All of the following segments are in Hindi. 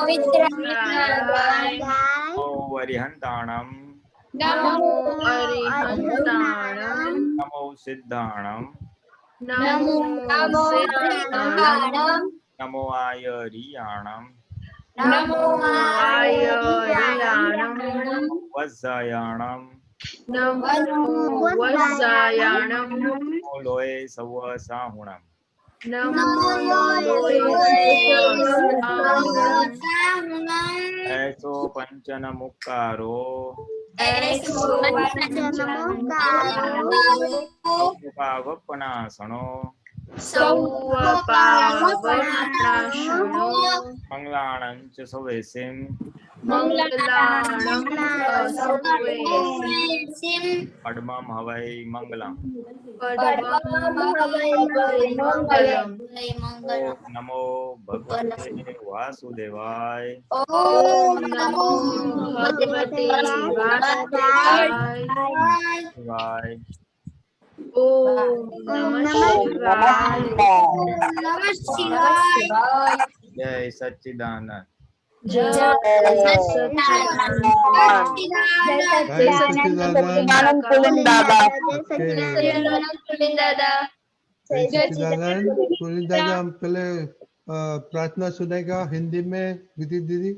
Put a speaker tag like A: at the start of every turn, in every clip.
A: विद्राय
B: नमो अरिहन्ताणं
A: नमो अरिहन्ताणं
B: नमो सिद्धाणं
A: नमो सिद्धाणं
B: नमो आयर्याणं
A: नमो आयर्याणं
B: वज्रायाणं
A: नमो वज्रायाणं
B: नमो लोये सवसाहुणं
A: नमो लोये सवसाहुणं
B: ऐसो पंचन मुक्कारो
A: ऐसो
B: पावपनासनो
A: सौपावपनाशनो
B: मंगलाणं च सवेसिं
A: मंगलाणं सवेसिं
B: पद्मं हवै मंगलम्
A: पद्मं हवै मंगलम्
B: ओम नमो भगवते वासुदेवाय
A: ओम नमो भगवते वासुदेवाय
B: शिवाय
A: ओम नमः शिवाय
C: नमः शिवाय।
B: जय सच्चिदानंद
A: जय सच्चिदानंद
C: जय सच्चिदानंद पुलिन दादा।
D: जय सच्चिदानंद पुलिन दादा। हम पहले प्रार्थना सुनेगा हिंदी में विधि दीदी।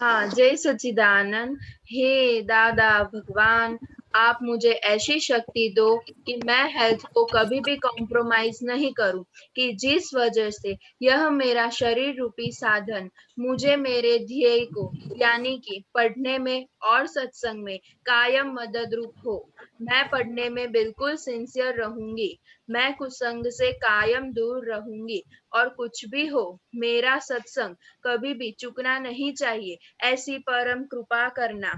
A: हाँ, जय सच्चिदानंद। हे दादा भगवान, आप मुझे ऐसी शक्ति दो कि मैं हेल्थ को कभी भी कॉम्प्रोमाइज नहीं करूं, कि जिस वजह से यह मेरा शरीर रूपी साधन मुझे मेरे ध्येय को यानी कि पढ़ने में और सत्संग में कायम मदद रूप हो। मैं पढ़ने में बिल्कुल सिंसियर रहूंगी, मैं कुसंग से कायम दूर रहूंगी, और कुछ भी हो मेरा सत्संग कभी भी चुकना नहीं चाहिए, ऐसी परम कृपा करना।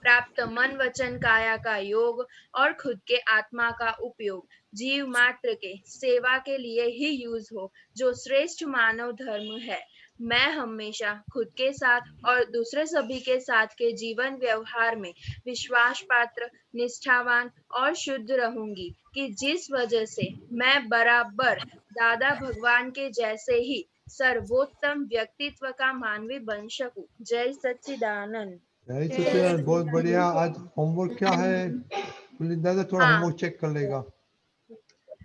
A: प्राप्त मन वचन काया का योग और खुद के आत्मा का उपयोग जीव मात्र के सेवा के लिए ही यूज हो, जो श्रेष्ठ मानव धर्म है। मैं हमेशा खुद के साथ और दूसरे सभी के साथ के जीवन व्यवहार में विश्वास पात्र, निष्ठावान और शुद्ध रहूंगी, कि जिस वजह से मैं बराबर दादा भगवान के जैसे ही सर्वोत्तम व्यक्तित्व का मानवी बन सकूं। जय सच्चिदानंद।
D: जय सच्चिदानंद। बहुत बढ़िया। आज होमवर्क क्या है पुलिन दादा? थोड़ा
A: हाँ।
D: होमवर्क चेक कर लेगा।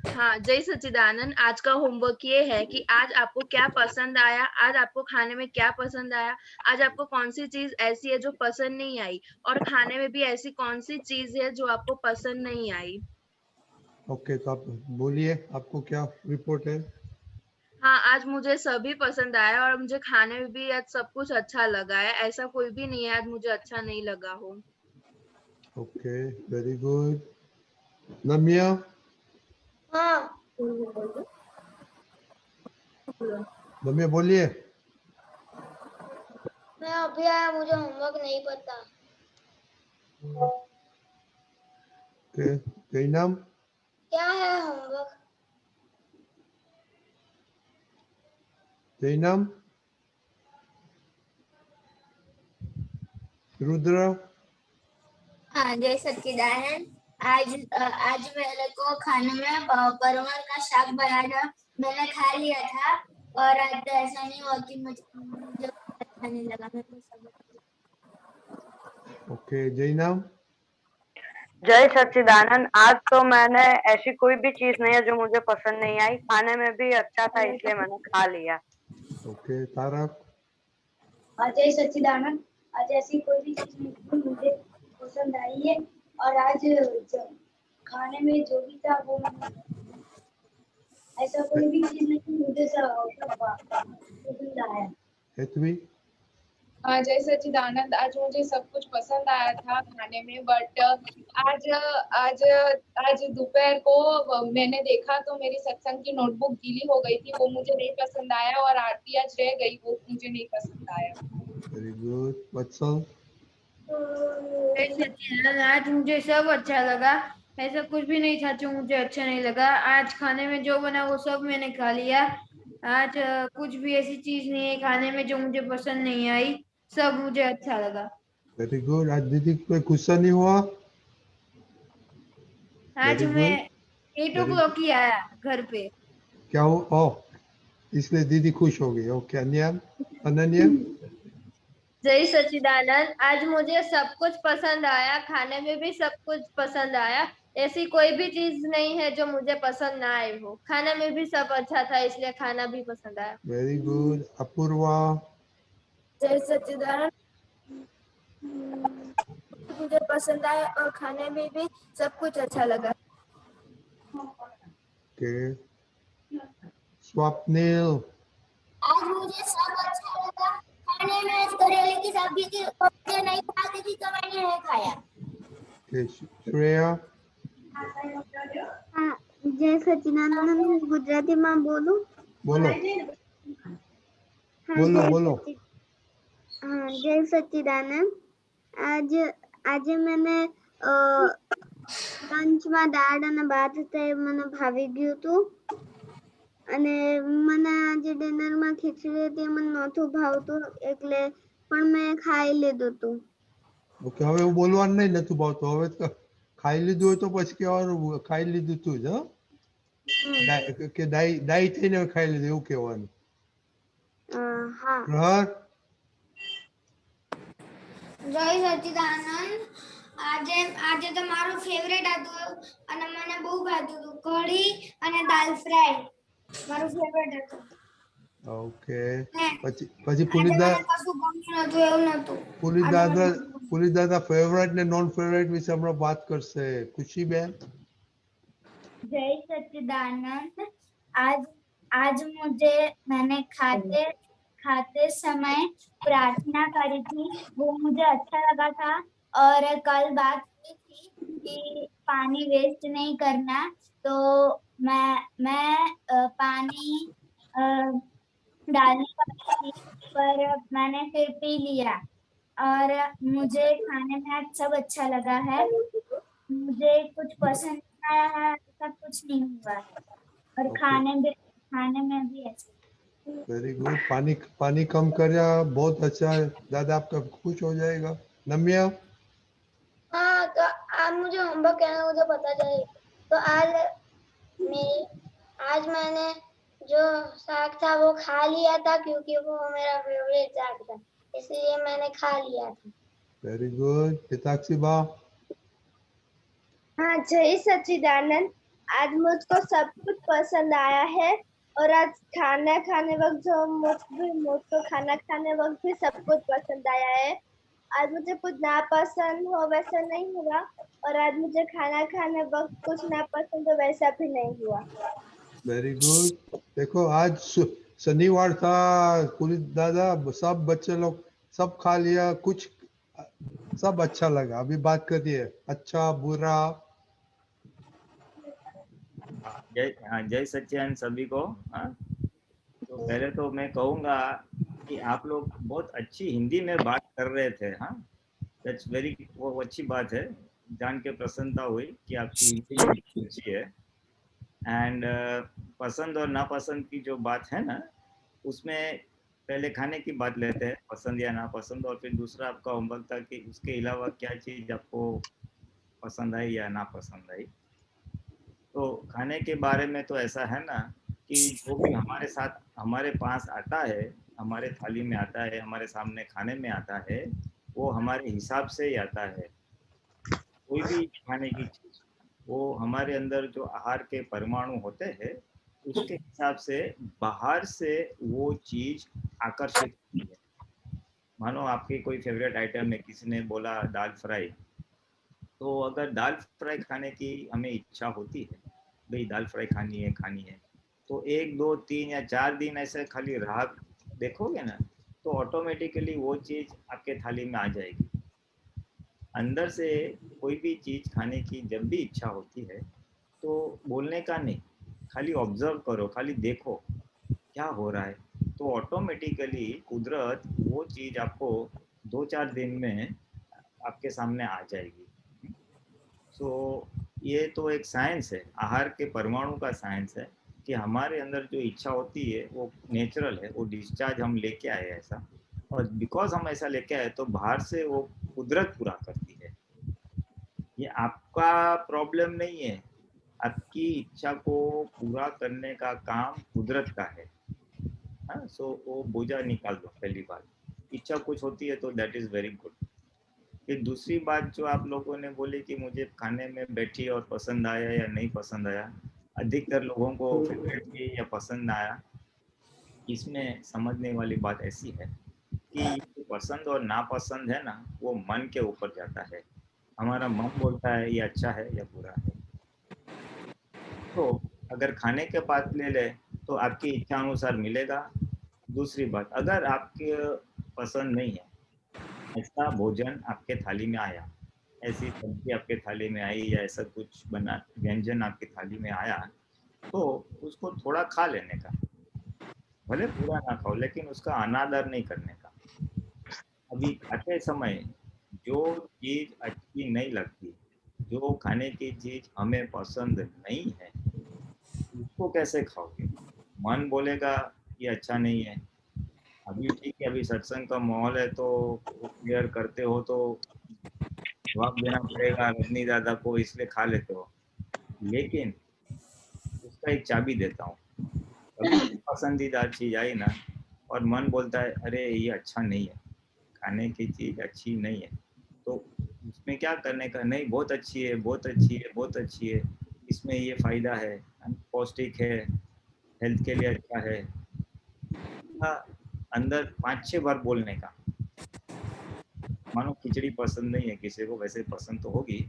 A: हाँ, जय सच्चिदानंद। आज का होमवर्क ये है कि आज आपको क्या पसंद आया, आज आपको खाने में क्या पसंद आया, आज आपको कौन सी चीज ऐसी है जो पसंद नहीं आई, और खाने में भी ऐसी कौन सी चीज है जो आपको पसंद नहीं आई।
D: ओके, तो आप बोलिए आपको क्या रिपोर्ट है?
A: हाँ, आज मुझे सभी पसंद आया और मुझे खाने में भी आज सब कुछ अच्छा लगा है। ऐसा कोई भी नहीं है आज मुझे अच्छा नहीं लगा हो।
D: Okay, very good. नमिया?
C: हाँ,
D: नमिया बोलिए।
C: मैं अभी आया, मुझे होमवर्क नहीं पता।
D: ओके, कई नाम?
C: क्या है होमवर्क?
D: कई नाम? रुद्र?
C: हाँ, जय सच्चिदानंद। आज मेरे को खाने में परवल का साग बना था, मैंने खा लिया था, और आज तो ऐसा नहीं हुआ कि मुझे अच्छा नहीं लगा, मेरे को सब।
D: ओके, जय नाम?
E: जय सच्चिदानंद। आज तो मैंने ऐसी कोई भी चीज नहीं है जो मुझे पसंद नहीं आई, खाने में भी अच्छा था इसलिए मैंने खा लिया।
D: ओके, तारक?
C: जय सच्चिदानंद। आज ऐसी कोई भी चीज नहीं थी मुझे पसंद आई है, और आज खाने में जो भी था वो ऐसा कोई भी चीज नहीं मुझे सब पसंद आया।
D: हेतवी?
F: हाँ, जय सच्चिदानंद। आज मुझे सब कुछ पसंद आया था खाने में, बट आज आज आज दोपहर को मैंने देखा तो मेरी सत्संग की नोटबुक गीली हो गई थी, वो मुझे नहीं पसंद आया, और आरती आज रह गई, वो मुझे नहीं पसंद आया।
D: Very good. वत्सल?
G: जय सच्चिदानंद। आज मुझे सब अच्छा लगा, ऐसा कुछ भी नहीं था जो मुझे अच्छा नहीं लगा। आज खाने में जो बना वो सब मैंने खा लिया। आज कुछ भी ऐसी चीज नहीं है खाने में जो मुझे पसंद नहीं आई, सब मुझे अच्छा लगा।
D: Very good. आज दीदी कोई गुस्सा नहीं हुआ?
G: आज
D: वेरी
G: मैं
D: गुड।
G: 8 o'clock ही आया घर पे।
D: क्या हो? ओह, इसलिए दीदी खुश हो गई। ओके अनन्या।
G: जय सच्चिदानंद, आज मुझे सब कुछ पसंद आया, खाने में भी सब कुछ पसंद आया। ऐसी कोई भी चीज नहीं है जो मुझे पसंद ना आई हो। खाने में भी सब अच्छा था, इसलिए खाना भी पसंद आया।
D: Very good. अपूर्वा।
C: जय सच्चिदानंद, मुझे पसंद आया और खाने में भी सब कुछ अच्छा लगा।
D: ओके स्वप्निल।
C: आज मुझे सब अच्छा लगा। खाने में करेले की सब्जी थी, वो मुझे नहीं खाती थी तो मैंने नहीं खाया।
D: ओके श्रेया।
H: हाँ, जय सच्चिदानंद, હું ગુજરાતીમાં બોલું?
D: बोलो
H: हाँ,
D: बोलो
H: જય
D: बोलो।
H: हाँ, जय सच्चिदानंद। આજે મને લંચમાં દાળ અને ભાત તે મને ભાવી ગયું હતું અને મને આજે ડિનરમાં ખીચડી હતી મને નહોતું ભાવતું એટલે પણ મેં ખાઈ લીધું હતું.
D: ઓકે હવે હું બોલવાનું નહીં નતું ભાવતું હવે તો ખાઈ લીધું હોય તો પછી કહેવાનું ખાઈ લીધું તું જ. કે દાઈ થઈને ખાઈ લીધું એવું કહેવાનું.
H: હા.
D: પ્રહર.
C: જય સચ્ચિદાનંદ, આજે આજે તો મારું ફેવરેટ હતું અને મને બહુ ભાવતું હતું. કઢી અને દાલ ફ્રાય મારું ફેવરેટ હતું.
D: ઓકે
C: ને
D: પછી
C: આજે મને કશું ગમ્યું નતું એવું નતું.
D: પુલિત દાદા ફેવરેટ ને નોન ફેવરેટ વિશે હમણાં વાત કરશે. ખુશીબેન.
C: जय सच्चिदानंद, आज आज मैंने खाते समय प्रार्थना करी थी, वो मुझे अच्छा लगा था। और कल बात हुई थी कि पानी वेस्ट नहीं करना, तो मैं पानी डालने वाली थी पर मैंने फिर पी लिया और मुझे खाने में आज सब अच्छा लगा है। मुझे कुछ पसंद आया है ऐसा कुछ नहीं हुआ है और खाने में भी ऐसा।
D: Very good. पानी कम करया बहुत अच्छा है दादा आपका खुश हो जाएगा। नम्या।
C: हाँ, तो आज मुझे होमवर्क करना मुझे पता चले तो आज मैंने जो साग था वो खा लिया था क्योंकि वो मेरा फेवरेट साग था इसलिए मैंने खा लिया था।
D: Very good. हिताक्षी बा।
H: हाँ, जय सच्चिदानंद, आज मुझको सब कुछ पसंद आया है और आज खाना खाने वक्त मुझको खाना खाने वक्त भी सब कुछ पसंद आया है। आज मुझे कुछ नापसंद हो वैसा नहीं हुआ और आज मुझे खाना खाने वक्त कुछ नापसंद हो वैसा भी नहीं हुआ।
D: Very good. देखो आज शनिवार था, पुलिस दादा सब बच्चे लोग सब खा लिया, कुछ सब अच्छा लगा। अभी बात करिए अच्छा बुरा।
B: जय सच्चिदानंद सभी को। हाँ, तो पहले तो मैं कहूँगा कि आप लोग बहुत अच्छी हिंदी में बात कर रहे थे। हाँ, दैट्स वेरी, वो अच्छी बात है, जान के प्रसन्नता हुई कि आपकी हिंदी अच्छी है। एंड पसंद और नापसंद की जो बात है ना, उसमें पहले खाने की बात लेते हैं, पसंद या नापसंद, और फिर दूसरा आपका होमवर्क था कि उसके अलावा क्या चीज़ आपको पसंद आई या नापसंद आई। तो खाने के बारे में तो ऐसा है ना कि जो भी हमारे साथ हमारे पास आता है, हमारे थाली में आता है, हमारे सामने खाने में आता है, वो हमारे हिसाब से ही आता है। कोई भी खाने की चीज़, वो हमारे अंदर जो आहार के परमाणु होते हैं उसके हिसाब से बाहर से वो चीज़ आकर्षित होती है। मानो आपकी कोई फेवरेट आइटम है, किसी ने बोला दाल फ्राई, तो अगर दाल फ्राई खाने की हमें इच्छा होती है, भाई दाल फ्राई खानी है, तो 1 2 3 या 4 दिन ऐसे खाली राह देखोगे ना, तो ऑटोमेटिकली वो चीज़ आपके थाली में आ जाएगी। अंदर से कोई भी चीज़ खाने की जब भी इच्छा होती है तो बोलने का नहीं, खाली ऑब्जर्व करो, खाली देखो क्या हो रहा है, तो ऑटोमेटिकली कुदरत वो चीज़ आपको 2 4 दिन में आपके सामने आ जाएगी। सो ये तो एक साइंस है, आहार के परमाणु का साइंस है कि हमारे अंदर जो इच्छा होती है वो नेचुरल है, वो डिस्चार्ज हम लेके आए ऐसा, और बिकॉज हम ऐसा लेके आए तो बाहर से वो कुदरत पूरा करती है। ये आपका प्रॉब्लम नहीं है, आपकी इच्छा को पूरा करने का काम कुदरत का है। हाँ, सो वो बोझा निकाल दो पहली बात। इच्छा कुछ होती है तो दैट इज वेरी गुड। फिर दूसरी बात जो आप लोगों ने बोली कि मुझे खाने में बैठी और पसंद आया या नहीं पसंद आया, अधिकतर लोगों को फेवरेट थी या पसंद आया। इसमें समझने वाली बात ऐसी है कि पसंद और नापसंद है ना, वो मन के ऊपर जाता है। हमारा मन बोलता है ये अच्छा है या बुरा है। तो अगर खाने के पास ले ले तो आपकी इच्छा अनुसार मिलेगा। दूसरी बात, अगर आपके पसंद नहीं है, ऐसा भोजन आपके थाली में आया, ऐसी सब्जी आपके थाली में आई या ऐसा कुछ बना व्यंजन आपकी थाली में आया, तो उसको थोड़ा खा लेने का। भले पूरा ना खाओ, लेकिन उसका अनादर नहीं करने का। अभी खाते समय जो चीज अच्छी नहीं लगती, जो खाने की चीज हमें पसंद नहीं है, उसको कैसे खाओगे? मन बोलेगा ये अच्छा नहीं है। अभी ठीक है, अभी सत्संग का माहौल है तो क्लियर करते हो तो जवाब देना पड़ेगा रजनी दादा को, इसलिए खा लेते हो। लेकिन उसका एक चाबी देता हूँ। कभी पसंदीदा चीज आई ना और मन बोलता है अरे ये अच्छा नहीं है, खाने की चीज अच्छी नहीं है, तो उसमें क्या करने का? नहीं, बहुत अच्छी है, बहुत अच्छी है, बहुत अच्छी है, इसमें ये फायदा है, पौष्टिक है, हेल्थ के लिए अच्छा है। हाँ, अंदर 5-6 बार बोलने का। मानो खिचड़ी पसंद नहीं है किसी को, वैसे पसंद तो होगी,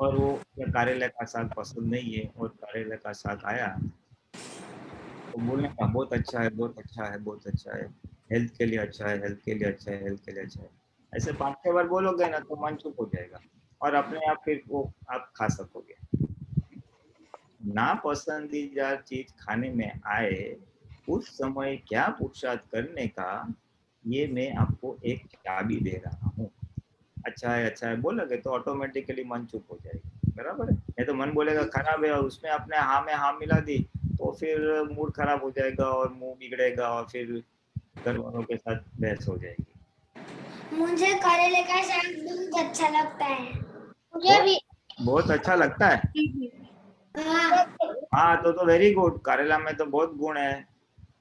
B: और वो या करेले का साग पसंद नहीं है और करेले का साग आया तो बोलने का बहुत अच्छा है, बहुत अच्छा है, बहुत अच्छा है, हेल्थ के लिए अच्छा है, हेल्थ के लिए अच्छा है, हेल्थ के लिए अच्छा है। ऐसे 5-6 बार बोलोगे ना तो मन चुप हो जाएगा और अपने आप फिर वो आप खा सकोगे। ना पसंदीदा चीज खाने में आए, उस समय क्या पुरुषार्थ करने का, ये मैं आपको एक चाबी दे रहा हूँ। अच्छा है बोलोगे तो ऑटोमेटिकली मन चुप हो जाएगी, बराबर है। नहीं तो मन बोलेगा खराब है और उसमें अपने हाँ में हाँ मिला दी तो फिर मूड खराब हो जाएगा और मुंह बिगड़ेगा और फिर घर वालों के साथ बहस हो जाएगी।
C: मुझे करेले का साग बहुत अच्छा लगता है।
H: मुझे भी।
B: बहुत अच्छा लगता है।
C: हाँ,
B: हाँ, तो वेरी गुड। करेला में तो बहुत गुण है।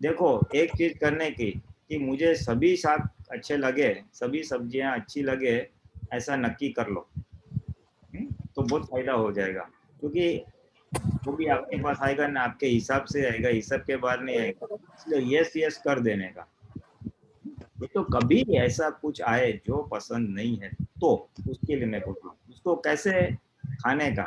B: देखो, एक चीज करने की कि मुझे सभी साग अच्छे लगे, सभी सब्जियां अच्छी लगे, ऐसा नक्की कर लो। तो बहुत फायदा हो जाएगा, क्योंकि वो भी आपके पास आएगा ना, आपके हिसाब से आएगा, हिसाब के बाहर नहीं आएगा। इसलिए यस यस कर देने का। ये तो कभी ऐसा कुछ आए जो पसंद नहीं है तो उसके लिए मैं बोलता हूँ उसको कैसे खाने का,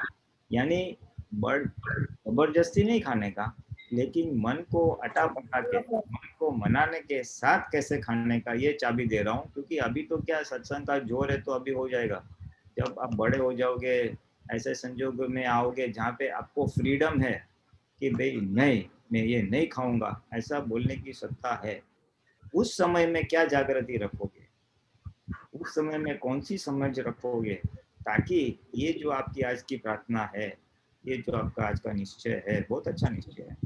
B: यानी जबरदस्ती नहीं खाने का, लेकिन मन को अटा पटा के, मन को मनाने के साथ कैसे खाने का, ये चाबी दे रहा हूँ। क्योंकि अभी तो क्या सत्संग का जोर है तो अभी हो जाएगा। जब आप बड़े हो जाओगे, ऐसे संजोग में आओगे जहाँ पे आपको फ्रीडम है कि भाई नहीं, मैं ये नहीं खाऊंगा, ऐसा बोलने की सत्ता है, उस समय में क्या जागृति रखोगे, उस समय में कौन सी समझ रखोगे, ताकि ये जो आपकी आज की प्रार्थना है, ये जो आपका आज का निश्चय है, बहुत अच्छा निश्चय है,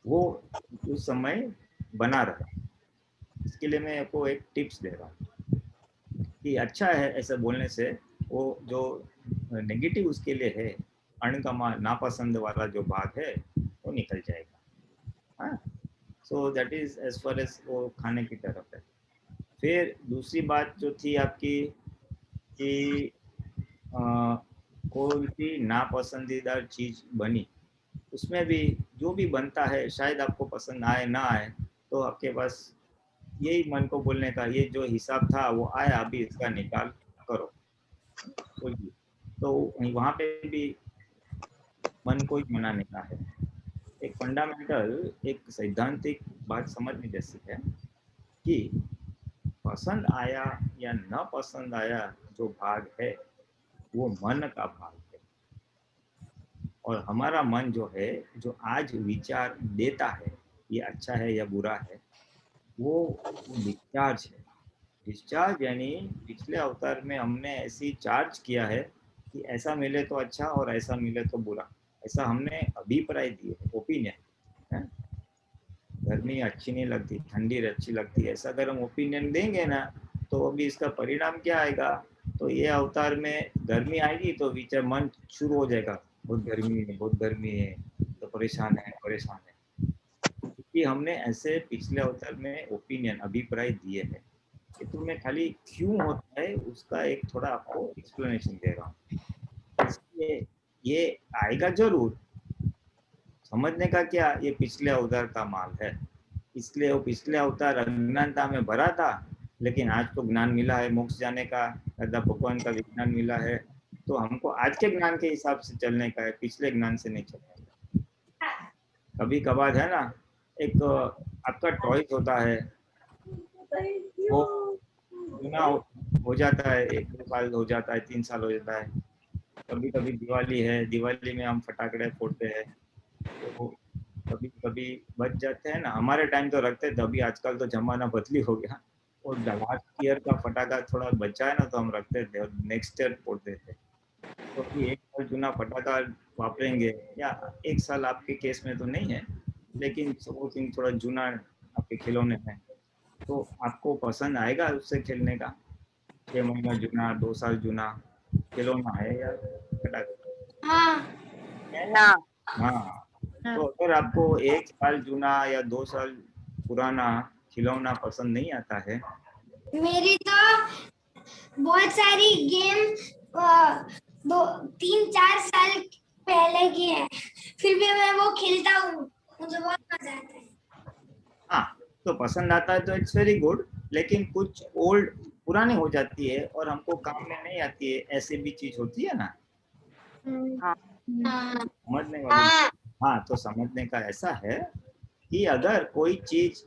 B: वो उस समय बना रहे। इसके लिए मैं आपको एक टिप्स दे रहा हूँ कि अच्छा है ऐसा बोलने से वो जो नेगेटिव उसके लिए है, अणगमा नापसंद वाला जो भाग है वो निकल जाएगा। हाँ, so that is as far as वो खाने की तरफ है। फिर दूसरी बात जो थी आपकी कि कोई सी नापसंदीदा चीज बनी, उसमें भी जो भी बनता है शायद आपको पसंद आए ना आए, तो आपके पास यही मन को बोलने का, ये जो हिसाब था वो आया, अभी इसका निकाल करो। तो वहां पे भी मन को ही मनाने का है। एक फंडामेंटल, एक सैद्धांतिक बात समझने जैसी है कि पसंद आया या न पसंद आया जो भाग है वो मन का भाग है। और हमारा मन जो है, जो आज विचार देता है ये अच्छा है या बुरा है, वो डिस्चार्ज है। डिस्चार्ज यानी पिछले अवतार में हमने ऐसी चार्ज किया है कि ऐसा मिले तो अच्छा और ऐसा मिले तो बुरा, ऐसा हमने अभिप्राय दिए, ओपिनियन है। गर्मी अच्छी नहीं लगती, ठंडी अच्छी लगती है, ऐसा अगर हम ओपिनियन देंगे ना तो अभी इसका परिणाम क्या आएगा? तो ये अवतार में गर्मी आएगी तो विचार मन शुरू हो जाएगा, बहुत गर्मी है, बहुत गर्मी है, तो परेशान है, परेशान है। कि हमने ऐसे पिछले अवतार में ओपिनियन अभिप्राय दिए हैं कि तुम्हें खाली क्यों होता है उसका एक थोड़ा आपको एक्सप्लेनेशन दे रहा हूँ। इसलिए ये आएगा जरूर, समझने का क्या, ये पिछले अवतार का माल है। इसलिए वो पिछले अवतार अज्ञानता में भरा था, लेकिन आज तो ज्ञान मिला है मोक्ष जाने का, दादा भगवान का विज्ञान मिला है, तो हमको आज के ज्ञान के हिसाब से चलने का है, पिछले ज्ञान से नहीं चलने का। कभी कभार है ना, एक आपका टॉयज होता है, वो गुना हो जाता है, 1-2 साल हो जाता है, 3 साल हो जाता है। कभी कभी दिवाली है, दिवाली में हम फटाकड़े फोड़ते हैं, तो कभी कभी बच जाते हैं ना। हमारे टाइम तो रखते थे, अभी आजकल तो जमाना बदली हो गया, और लास्ट ईयर का फटाका थोड़ा बचा है ना तो हम रखते थे और नेक्स्ट ईयर फोड़ते थे। तो अभी 1 साल चुना फटाका वापरेंगे, या 1 साल आपके केस में तो नहीं है, लेकिन सपोजिंग थोड़ा जूना आपके खिलौने हैं, तो आपको पसंद आएगा उससे खेलने का? 6 महीना जूना, 2 साल जूना खिलौना है या फटाका?
C: हाँ
B: है
E: ना।
B: हाँ, तो अगर आपको 1 साल जूना या 2 साल पुराना खिलौना पसंद नहीं आता है,
C: मेरी तो बहुत सारी गेम 2-3-4 साल पहले की है, फिर भी मैं वो खेलता हूँ, मुझे बहुत मजा आता है।
B: हाँ, तो पसंद आता है तो इट्स वेरी गुड, लेकिन कुछ ओल्ड पुरानी हो जाती है और हमको काम में नहीं आती है, ऐसी भी चीज होती है ना,
C: हाँ
B: समझने वाली। हाँ, तो समझने का ऐसा है कि अगर कोई चीज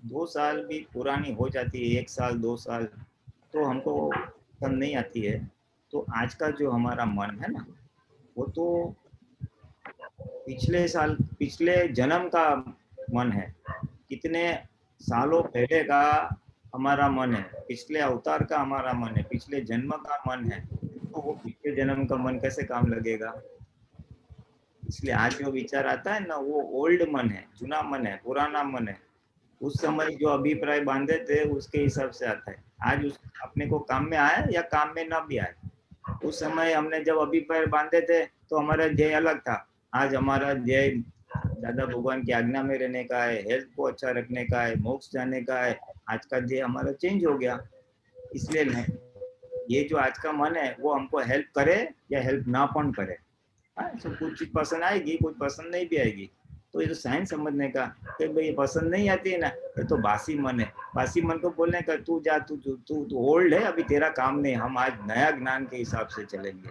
B: 2 साल भी पुरानी हो जाती है, 1 साल 2 साल, तो हमको पसंद नहीं आती है, तो आज का जो हमारा मन है ना, वो तो पिछले जन्म का मन है, कितने सालों पहले का हमारा मन है, पिछले अवतार का हमारा मन है, पिछले जन्म का मन है, तो वो पिछले जन्म का मन कैसे काम लगेगा? इसलिए आज जो विचार आता है ना, वो ओल्ड मन है, जूना मन है, पुराना मन है। उस समय जो अभिप्राय बांधे थे उसके हिसाब से आता है। आज उस अपने को काम में आए या काम में ना भी आए, उस समय हमने जब अभिप्राय बांधे थे तो हमारा ध्येय अलग था। आज हमारा ध्येय दादा भगवान की आज्ञा में रहने का है, हेल्थ को अच्छा रखने का है, मोक्ष जाने का है। आज का ध्येय हमारा चेंज हो गया। इसलिए नहीं, ये जो आज का मन है वो हमको हेल्प करे या हेल्प ना पण करे। तो कुछ चीज पसंद आएगी, कुछ पसंद नहीं भी आएगी। तो ये तो साइंस समझने का कि भाई ये पसंद नहीं आती है ना, ये तो बासी मन है। बासी मन को बोलने का तू जा, तू तू तू ओल्ड है, अभी तेरा काम नहीं, हम आज नया ज्ञान के हिसाब से चलेंगे।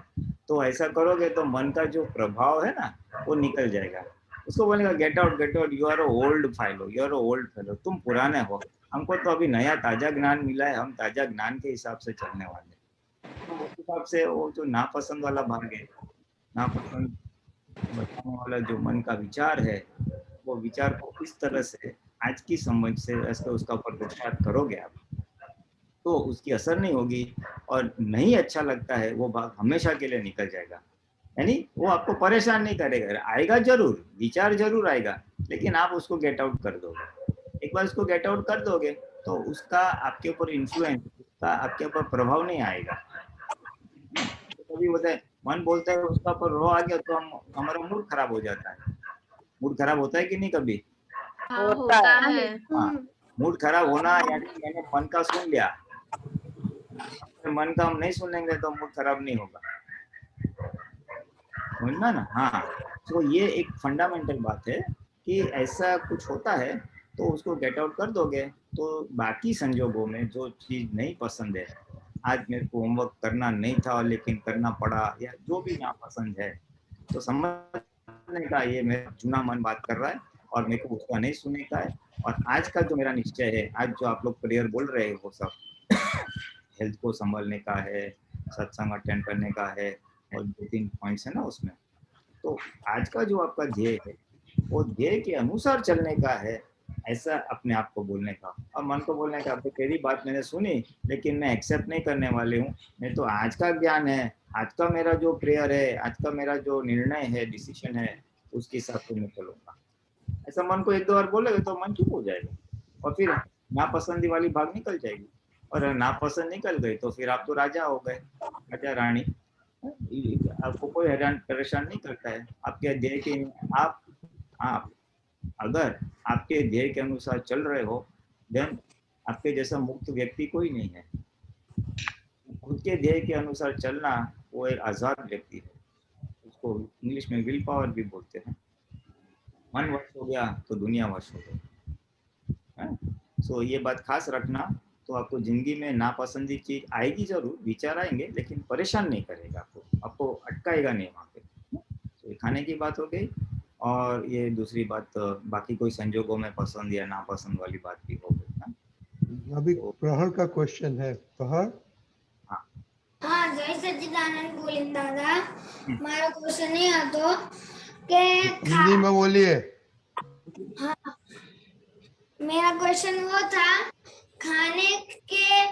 B: तो ऐसा करोगे तो मन का जो प्रभाव है ना वो निकल जाएगा। उसको बोलेगा get out, you are old fellow, you are old fellow, तुम पुराने हो, हमको तो अभी नया ताजा ज्ञान मिला है, हम ताजा ज्ञान के हिसाब से चलने वाले। तो उस हिसाब से वो जो नापसंद वाला भाग है, नापसंद बताने वाला जो मन का विचार है, वो विचार को इस तरह से आज की समझ से ऐसे उसका ऊपर विचार करोगे आप, तो उसकी असर नहीं होगी, और नहीं अच्छा लगता है वो भाग हमेशा के लिए निकल जाएगा। यानी वो आपको परेशान नहीं करेगा, आएगा जरूर, विचार जरूर आएगा, लेकिन आप उसको गेट आउट कर दोगे। एक बार उसको गेट आउट कर दोगे तो उसका आपके ऊपर इन्फ्लुएंस, उसका आपके ऊपर प्रभाव नहीं आएगा। कभी होता है मन बोलता है उसका पर रो आ गया तो हम हमारा मूड खराब हो जाता है। मूड खराब होता है कि नहीं कभी?
A: हाँ होता है।
B: हाँ, मूड खराब होना यानी मैंने मन का सुन लिया, मन का हम नहीं सुनेंगे तो मूड खराब नहीं होगा, समझना ना। हाँ, तो ये एक फंडामेंटल बात है कि ऐसा कुछ होता है तो उसको गेट आउट कर दोगे तो बाकी संजोगों में जो चीज नहीं पसंद है, आज मेरे को होमवर्क करना नहीं था लेकिन करना पड़ा, या जो भी नापसंद है, तो समझने का ये मेरा चुना मन बात कर रहा है और मेरे को उसका नहीं सुनने का है। और आज का जो मेरा निश्चय है, आज जो आप लोग प्रेयर बोल रहे हो, वो सब हेल्थ को संभालने का है, सत्संग अटेंड करने का है, और 2-3 पॉइंट्स है ना उसमें। तो आज का जो आपका ध्येय है वो ध्येय के अनुसार चलने का है, ऐसा अपने आप को बोलने का, और मन को बोलने का अब तेरी बात मैंने सुनी लेकिन मैं एक्सेप्ट नहीं करने वाली हूँ, मैं तो आज का ज्ञान है, आज का मेरा जो प्रेयर है, आज का मेरा जो निर्णय है, डिसीजन है, उसके हिसाब से मैं चलूंगा। ऐसा मन को 1-2 बार बोलेगा तो मन चुप हो जाएगा, और फिर नापसंदी वाली भाग निकल जाएगी। और नापसंद निकल गई तो फिर आप तो राजा हो गए, राजा रानी, आपको कोई हैरान परेशान नहीं करता है। आपके ध्येय के आप अगर आपके ध्येय के अनुसार चल रहे हो, देन आपके जैसा मुक्त व्यक्ति कोई नहीं है। खुद के ध्येय के अनुसार चलना वो एक आजाद व्यक्ति है, उसको इंग्लिश में विल पावर भी बोलते हैं। मन वश हो गया तो दुनिया वश हो गई। सो ये बात खास रखना, तो आपको जिंदगी में नापसंदी चीज आएगी जरूर, विचार आएंगे, लेकिन परेशान नहीं करेगा आपको अटकाएगा नहीं वहाँ पे। तो खाने की बात हो गई, और ये दूसरी बात बाकी कोई संजोगों में पसंद या नापसंद वाली बात भी हो गई।
D: अभी प्रहर का क्वेश्चन है। प्रहर,
C: हाँ जय सच्चिदानंद गोविंद दादा, हमारा क्वेश्चन ये आता कि
D: हिंदी में बोलिए।
C: हाँ, मेरा क्वेश्चन वो था, खाने के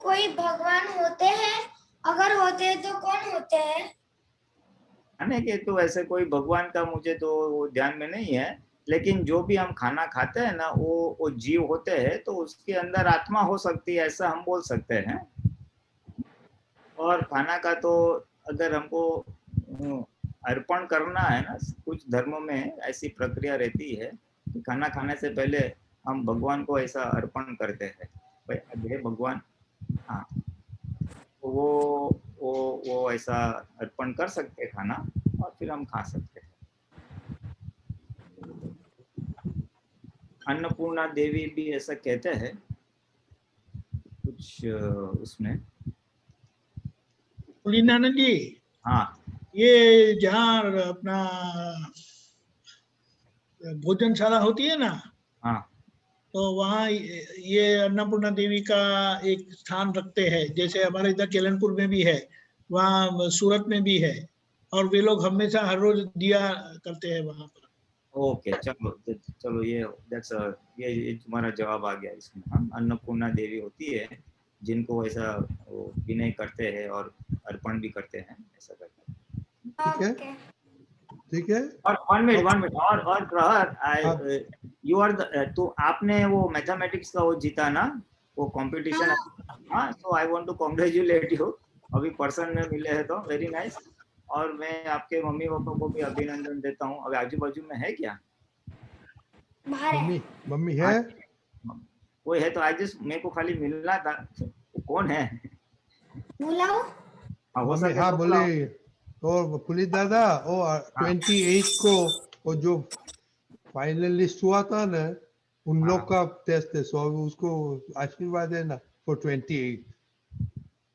C: कोई भगवान होते हैं? अगर होते हैं तो कौन होते हैं?
B: खाने के तो ऐसे कोई भगवान का मुझे तो वो ध्यान में नहीं है, लेकिन जो भी हम खाना खाते हैं ना, वो जीव होते हैं, तो उसके अंदर आत्मा हो सकती है, ऐसा हम बोल सकते हैं। और खाना का तो अगर हमको अर्पण करना है ना, कुछ धर्मों में ऐसी प्रक्रिया रहती है कि खाना खाने से पहले हम भगवान को ऐसा अर्पण करते हैं, भाई हे भगवान। हाँ, तो वो ऐसा अर्पण कर सकते हैं खाना, और फिर हम खा सकते हैं। अन्नपूर्णा देवी भी ऐसा कहते हैं कुछ उसमें।
I: गोविंदानंद जी,
B: हाँ,
I: ये जहाँ अपना भोजनशाला होती है ना,
B: हाँ,
I: तो वहाँ ये अन्नपूर्णा देवी का एक स्थान रखते हैं। जैसे हमारे इधर केलनपुर में भी है, वहाँ सूरत में भी है, और वे लोग हमेशा हर रोज दिया करते हैं वहाँ पर।
B: ओके, चलो ये तुम्हारा जवाब आ गया इसमें। हाँ, अन्नपूर्णा देवी होती है जिनको ऐसा विनय करते हैं और अर्पण भी करते हैं, ऐसा करते हैं।
D: ठीक है, ठीक है।
B: और 1 मिनट और प्रहर, यू आर तो आपने वो मैथमेटिक्स का वो जीता ना, वो कंपटीशन। हाँ, so I want to congratulate you. अभी पर्सन में मिले हैं तो वेरी नाइस। और मैं आपके मम्मी पापा को भी अभिनंदन देता हूँ। अभी आजू बाजू में है क्या?
D: मम्मी है,
B: कोई है तो आज मेरे को खाली मिलना था। कौन है?
C: बुलाओ।
D: मम्मी, हाँ बोले। और पुलिस दादा, वो 28 को वो जो फाइनल लिस्ट हुआ था ना, उन लोग का टेस्ट है, सो उसको आशीर्वाद है ना फॉर 28।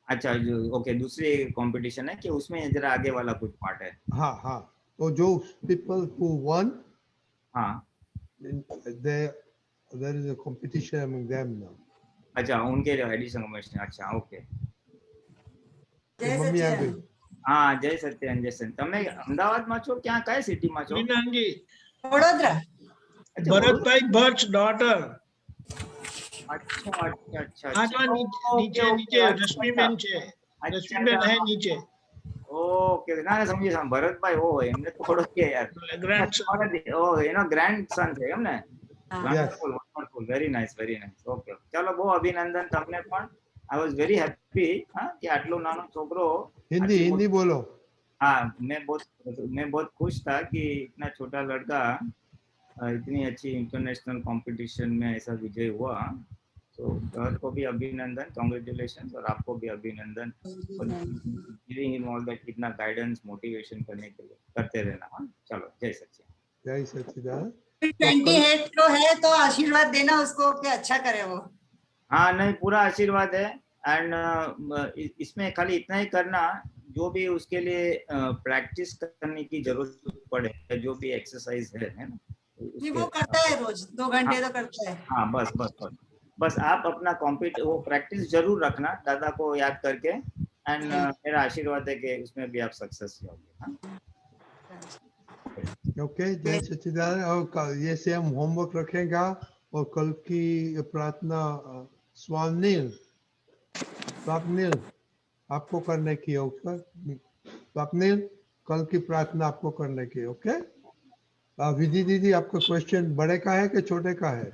B: अच्छा, जो ओके, दूसरी कंपटीशन है कि उसमें जरा आगे वाला कुछ पार्ट है।
D: हाँ हाँ, तो जो पीपल हु वन,
B: हाँ,
D: there is a competition among them now.
B: अच्छा, उनके लिए एडिशन कॉम्पिटिशन। अच्छा, ओके।
D: मम्मी आ गई।
B: हाँ, जय सत्यन। जय सत्यन। તમે અમદાવાદમાં છો? ક્યાં કઈ સિટીમાં છો?
I: गोविंदानंद जी,
J: वडोदरा।
I: भरत भाई भट्ट डॉटर।
B: अच्छा।
I: नीचे रश्मिबेन છે, रश्मिबेन है नीचे।
B: ओके, ના સમજી સમ ભરતભાઈ ઓ એમને થોડો કે યાર ગ્રેન્ડસન, ઓ એનો ગ્રેન્ડસન છે એમ ને? Wonderful, very nice, very nice. Okay, ચલો બહુ અભિનંદન તમને પણ। आई वॉज वेरी हैप्पी कि आटलो नानो छोकरो।
D: हिंदी बोलो।
B: हाँ, मैं बहुत खुश था कि इतना छोटा लड़का इतनी अच्छी इंटरनेशनल कंपटीशन में ऐसा विजय हुआ। तो सर को भी अभिनंदन, कांग्रेचुलेशन, और आपको भी अभिनंदन, गिविंग हिम ऑल दैट, इतना गाइडेंस मोटिवेशन करने के लिए करते रहना। हाँ, चलो, जय सच्चिदानंद।
D: जय सच्चिदानंद।
J: 28 को है तो आशीर्वाद देना उसको कि अच्छा करे वो।
B: हाँ, नहीं, पूरा आशीर्वाद है। एंड इसमें खाली इतना ही करना, जो भी उसके लिए प्रैक्टिस करने की जरूरत पड़े, जो भी एक्सरसाइज है ना,
J: नहीं वो करता है रोज 2 घंटे तो करता है। हाँ,
B: बस आप अपना वो प्रैक्टिस जरूर रखना, दादा को याद करके। एंड मेरा आशीर्वाद है कि उसमें भी आप सक्सेस होंगे।
D: ओके, जय सच्चिदानंद। और ये से हम होमवर्क रखेगा, और कल की प्रार्थना स्वप्निल आपको करने की है। उसका स्वप्निल, कल की प्रार्थना आपको करने की। ओके, विधि दीदी, आपका क्वेश्चन बड़े का है कि छोटे का है?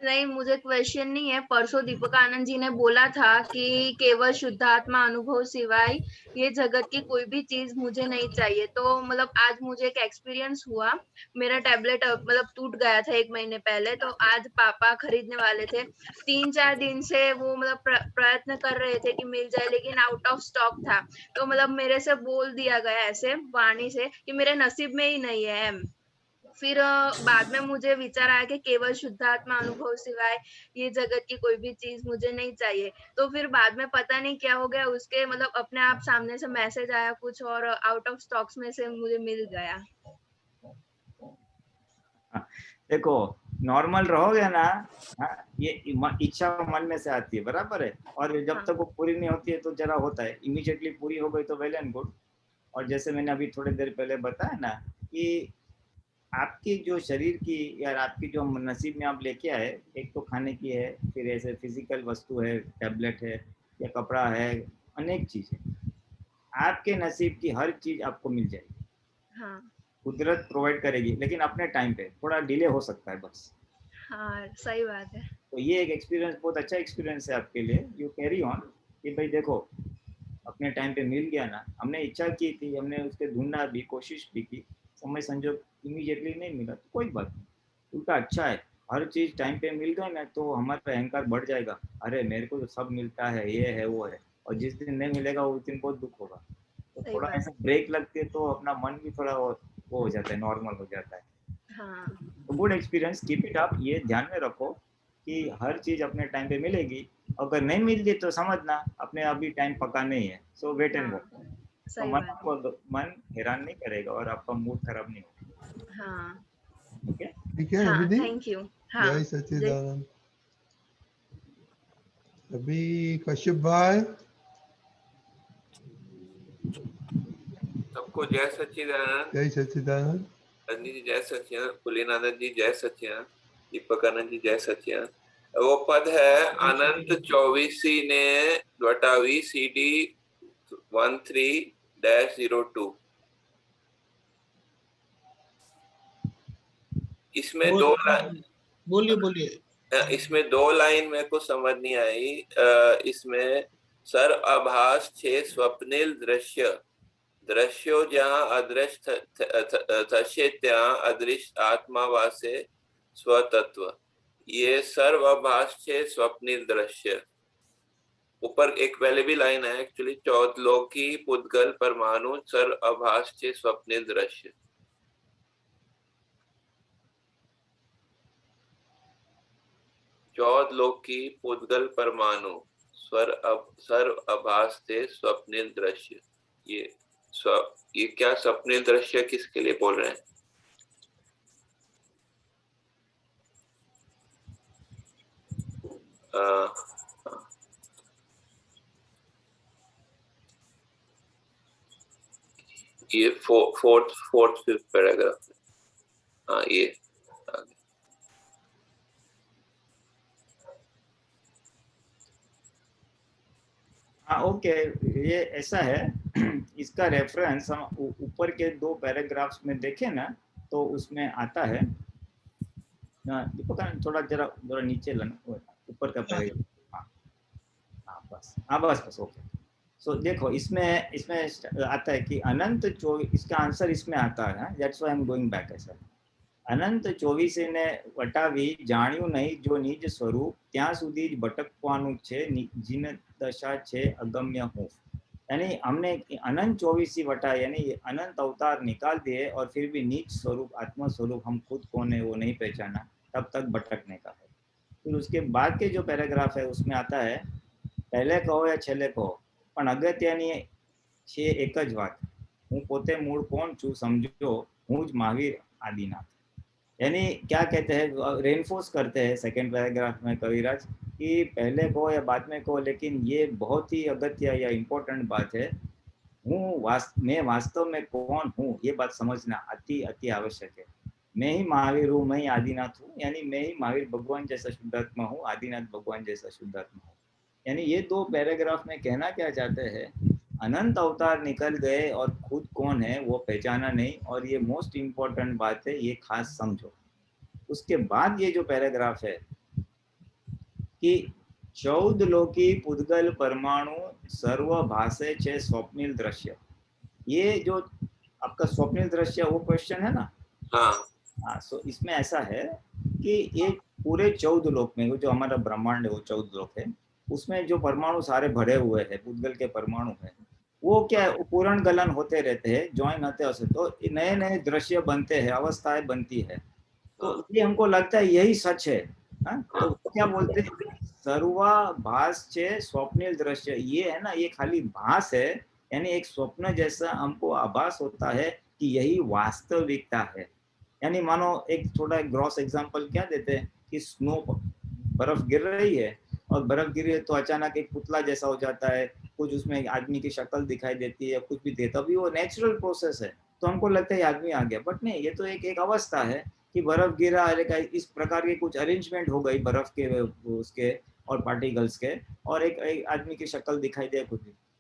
A: नहीं, मुझे क्वेश्चन नहीं है। परसों दीपक आनंद जी ने बोला था कि केवल शुद्धात्मा अनुभव सिवाय ये जगत की कोई भी चीज मुझे नहीं चाहिए। तो मतलब आज मुझे एक एक्सपीरियंस हुआ। मेरा टैबलेट मतलब टूट गया था 1 महीने पहले, तो आज पापा खरीदने वाले थे। 3-4 दिन से वो मतलब प्रयत्न कर रहे थे कि मिल जाए, लेकिन आउट ऑफ स्टॉक था। तो मतलब मेरे से बोल दिया गया ऐसे वाणी से कि मेरे नसीब में ही नहीं है। फिर बाद में मुझे विचार आया कि केवल शुद्धात्मा अनुभव सिवाय ये जगत की कोई भी चीज मुझे नहीं चाहिए। तो फिर बाद में पता नहीं क्या हो गया, उसके मतलब अपने आप सामने से मैसेज आया कुछ और आउट ऑफ स्टॉक्स में से मुझे मिल गया।
B: देखो, नॉर्मल रहोगे ना, हाँ, ये इच्छा मन में से आती है, बराबर है। और जब तक वो पूरी नहीं होती है तो जरा होता है, इमीडिएटली पूरी हो गई तो वेल एंड गुड। और जैसे मैंने अभी थोड़ी देर पहले बताया ना कि आपकी जो शरीर की या आपकी जो नसीब में आप लेके आए, एक तो खाने की है, फिर ऐसे फिजिकल वस्तु है, टैबलेट है या कपड़ा है, अनेक चीज है। आपके नसीब की हर चीज आपको मिल जाएगी।
A: हाँ
B: कुदरत प्रोवाइड करेगी, लेकिन अपने टाइम पे थोड़ा डिले हो सकता है बस।
A: हाँ, सही बात है।
B: तो ये एक एक्सपीरियंस, बहुत अच्छा एक्सपीरियंस है आपके लिए। यू कैरी ऑन कि भाई देखो, अपने टाइम पे मिल गया ना, हमने इच्छा की थी, हमने उसके ढूंढना भी, कोशिश भी की, समय संजोग इमीडिएटली नहीं मिला तो कोई बात नहीं, उल्टा अच्छा है। हर चीज टाइम पे मिल गई ना तो हमारा अहंकार बढ़ जाएगा, अरे मेरे को तो सब मिलता है, ये है वो है। और जिस दिन नहीं मिलेगा उस दिन बहुत दुख होगा। तो
A: सही
B: थोड़ा
A: बात
B: ऐसा ब्रेक लगती है तो अपना मन भी थोड़ा वो हो जाता है, नॉर्मल हो जाता है।
A: है। हाँ
B: तो good experience, keep it up. ये ध्यान में रखो कि हर चीज अपने टाइम पे मिलेगी। अगर नहीं मिलती तो समझना अपने अभी टाइम पक्का नहीं है, सो वेट एंड
A: हाँ,
B: वॉच। तो
A: सही बात है।
B: मन हैरान नहीं करेगा और आपका मूड खराब नहीं होगा।
A: हाँ
B: ओके,
D: ठीक है
A: हाँ,
D: अभिदीप।
A: Thank you. हाँ
D: जय
A: जय
D: सच्चिदानंद। अभी कश्यप भाई।
K: सबको जय सच्चिदानंद।
D: जय सच्चिदानंद।
K: रजनी जी जय सच्चिदानंद, कुलीनानंद जी जय सच्चिदानंद, दीपक आनंद जी जय सच्चिदानंद। वो पद है अनंत 24 ने वटावी CD 13-02। इसमें दो लाइन,
I: बोलिए बोलिए।
K: इसमें 2 लाइन मेरे को समझ नहीं आई। इसमें सर आभास छे स्वप्निल दृश्य, દ્રશ્યો જ્યાં અદ્રશ્ય થશે ત્યાં અદૃશ્ય આત્મા વાસે સ્વતત્વ। ये सर्वाभास છે स्वप्निल दृश्य। ऊपर एक पहले भी लाइन है एक्चुअली, चौदलोकी पुद्गल परमाणु सर्वाभास છે स्वप्निल दृश्य। चौदलोकी पुद्गल परमाणु सर्वाभास से स्वप्निल दृश्य। ये क्या स्वप्निल दृश्य किसके लिए बोल रहे हैं? ये फोर्थ फिफ्थ पैराग्राफ। हाँ ये
B: हाँ ओके। ये ऐसा है, इसका रेफरेंस हम ऊपर के 2 पैराग्राफ्स में देखें ना तो उसमें आता है। थोड़ा जरा जरा नीचे लाना, ऊपर का पैराग्राफ। हाँ हाँ बस, हाँ बस बस ओके। सो देखो, इसमें इसमें आता है कि अनंत 24, इसका आंसर इसमें आता है। That's why I am going back. ऐसा અનંત 24 ને વટાવી જાણ્યું નહીં જો નિજ સ્વરૂપ ત્યાં સુધી જ ભટકવાનું છે જીન દશા છે અગમ્ય હૂંફ। यानी हमने अनंत 24 वटा यानी अनंत अवतार निकाल दिए और फिर भी निज स्वरूप आत्मा स्वरूप हम खुद कौन है वो नहीं पहचाना, तब तक भटकने का है। फिर उसके बाद के जो पैराग्राफ है उसमें आता है, पहले कहो या छेले कहो पण अगत्यनी છે એક જ વાત, હું પોતે મૂળ કોણ છું સમજો, હું જ મહાવીર આદિનાથ। यानी क्या कहते हैं, रेनफोर्स करते हैं सेकंड पैराग्राफ में कविराज कि पहले कहो या बाद में कहो, लेकिन ये बहुत ही अगत्य या इम्पोर्टेंट बात है। मैं वास्तव में कौन हूँ ये बात समझना अति अति आवश्यक है। मैं ही महावीर हूँ, मैं ही आदिनाथ हूँ, यानी मैं ही महावीर भगवान जैसा शुद्धात्मा हूँ, आदिनाथ भगवान जैसा शुद्धात्मा हूँ। यानी ये 2 पैराग्राफ में कहना क्या चाहते हैं, अनंत अवतार निकल गए और खुद कौन है वो पहचाना नहीं, और ये मोस्ट इम्पोर्टेंट बात है, ये खास समझो। उसके बाद ये जो पैराग्राफ है कि 14 लोकी पुद्गल परमाणु सर्व भाषे छे स्वप्निल दृश्य। ये जो आपका स्वप्निल दृश्य वो क्वेश्चन है ना। हाँ, सो इसमें ऐसा है कि ये पूरे 14 लोक में जो हमारा ब्रह्मांड है वो 14 लोक है, उसमें जो परमाणु सारे भरे हुए हैं, पुद्गल के परमाणु है, वो क्या है, पूर्ण गलन होते रहते हैं, ज्वाइन होते हैं, तो नए नए दृश्य बनते हैं, अवस्थाएं बनती है। तो ये हमको लगता है यही सच है। तो क्या बोलते हैं, सर्वाभास छे स्वप्निल दृश्य। ये है ना, ये खाली भास है, यानी एक स्वप्न जैसा हमको आभास होता है कि यही वास्तविकता है। यानी मानो एक थोड़ा ग्रॉस एग्जांपल क्या देते हैं कि स्नो, बर्फ गिर रही है और बर्फ गिरी है तो अचानक एक पुतला जैसा हो जाता है, कुछ उसमें आदमी की शक्ल दिखाई देती है, कुछ भी देता, तभी वो नेचुरल प्रोसेस है, तो हमको लगता है आदमी आ गया, बट नहीं, ये तो एक अवस्था है कि बर्फ गिरा, इस प्रकार की कुछ अरेंजमेंट हो गई बर्फ के उसके और पार्टिकल्स के, और एक आदमी की शक्ल दिखाई दे,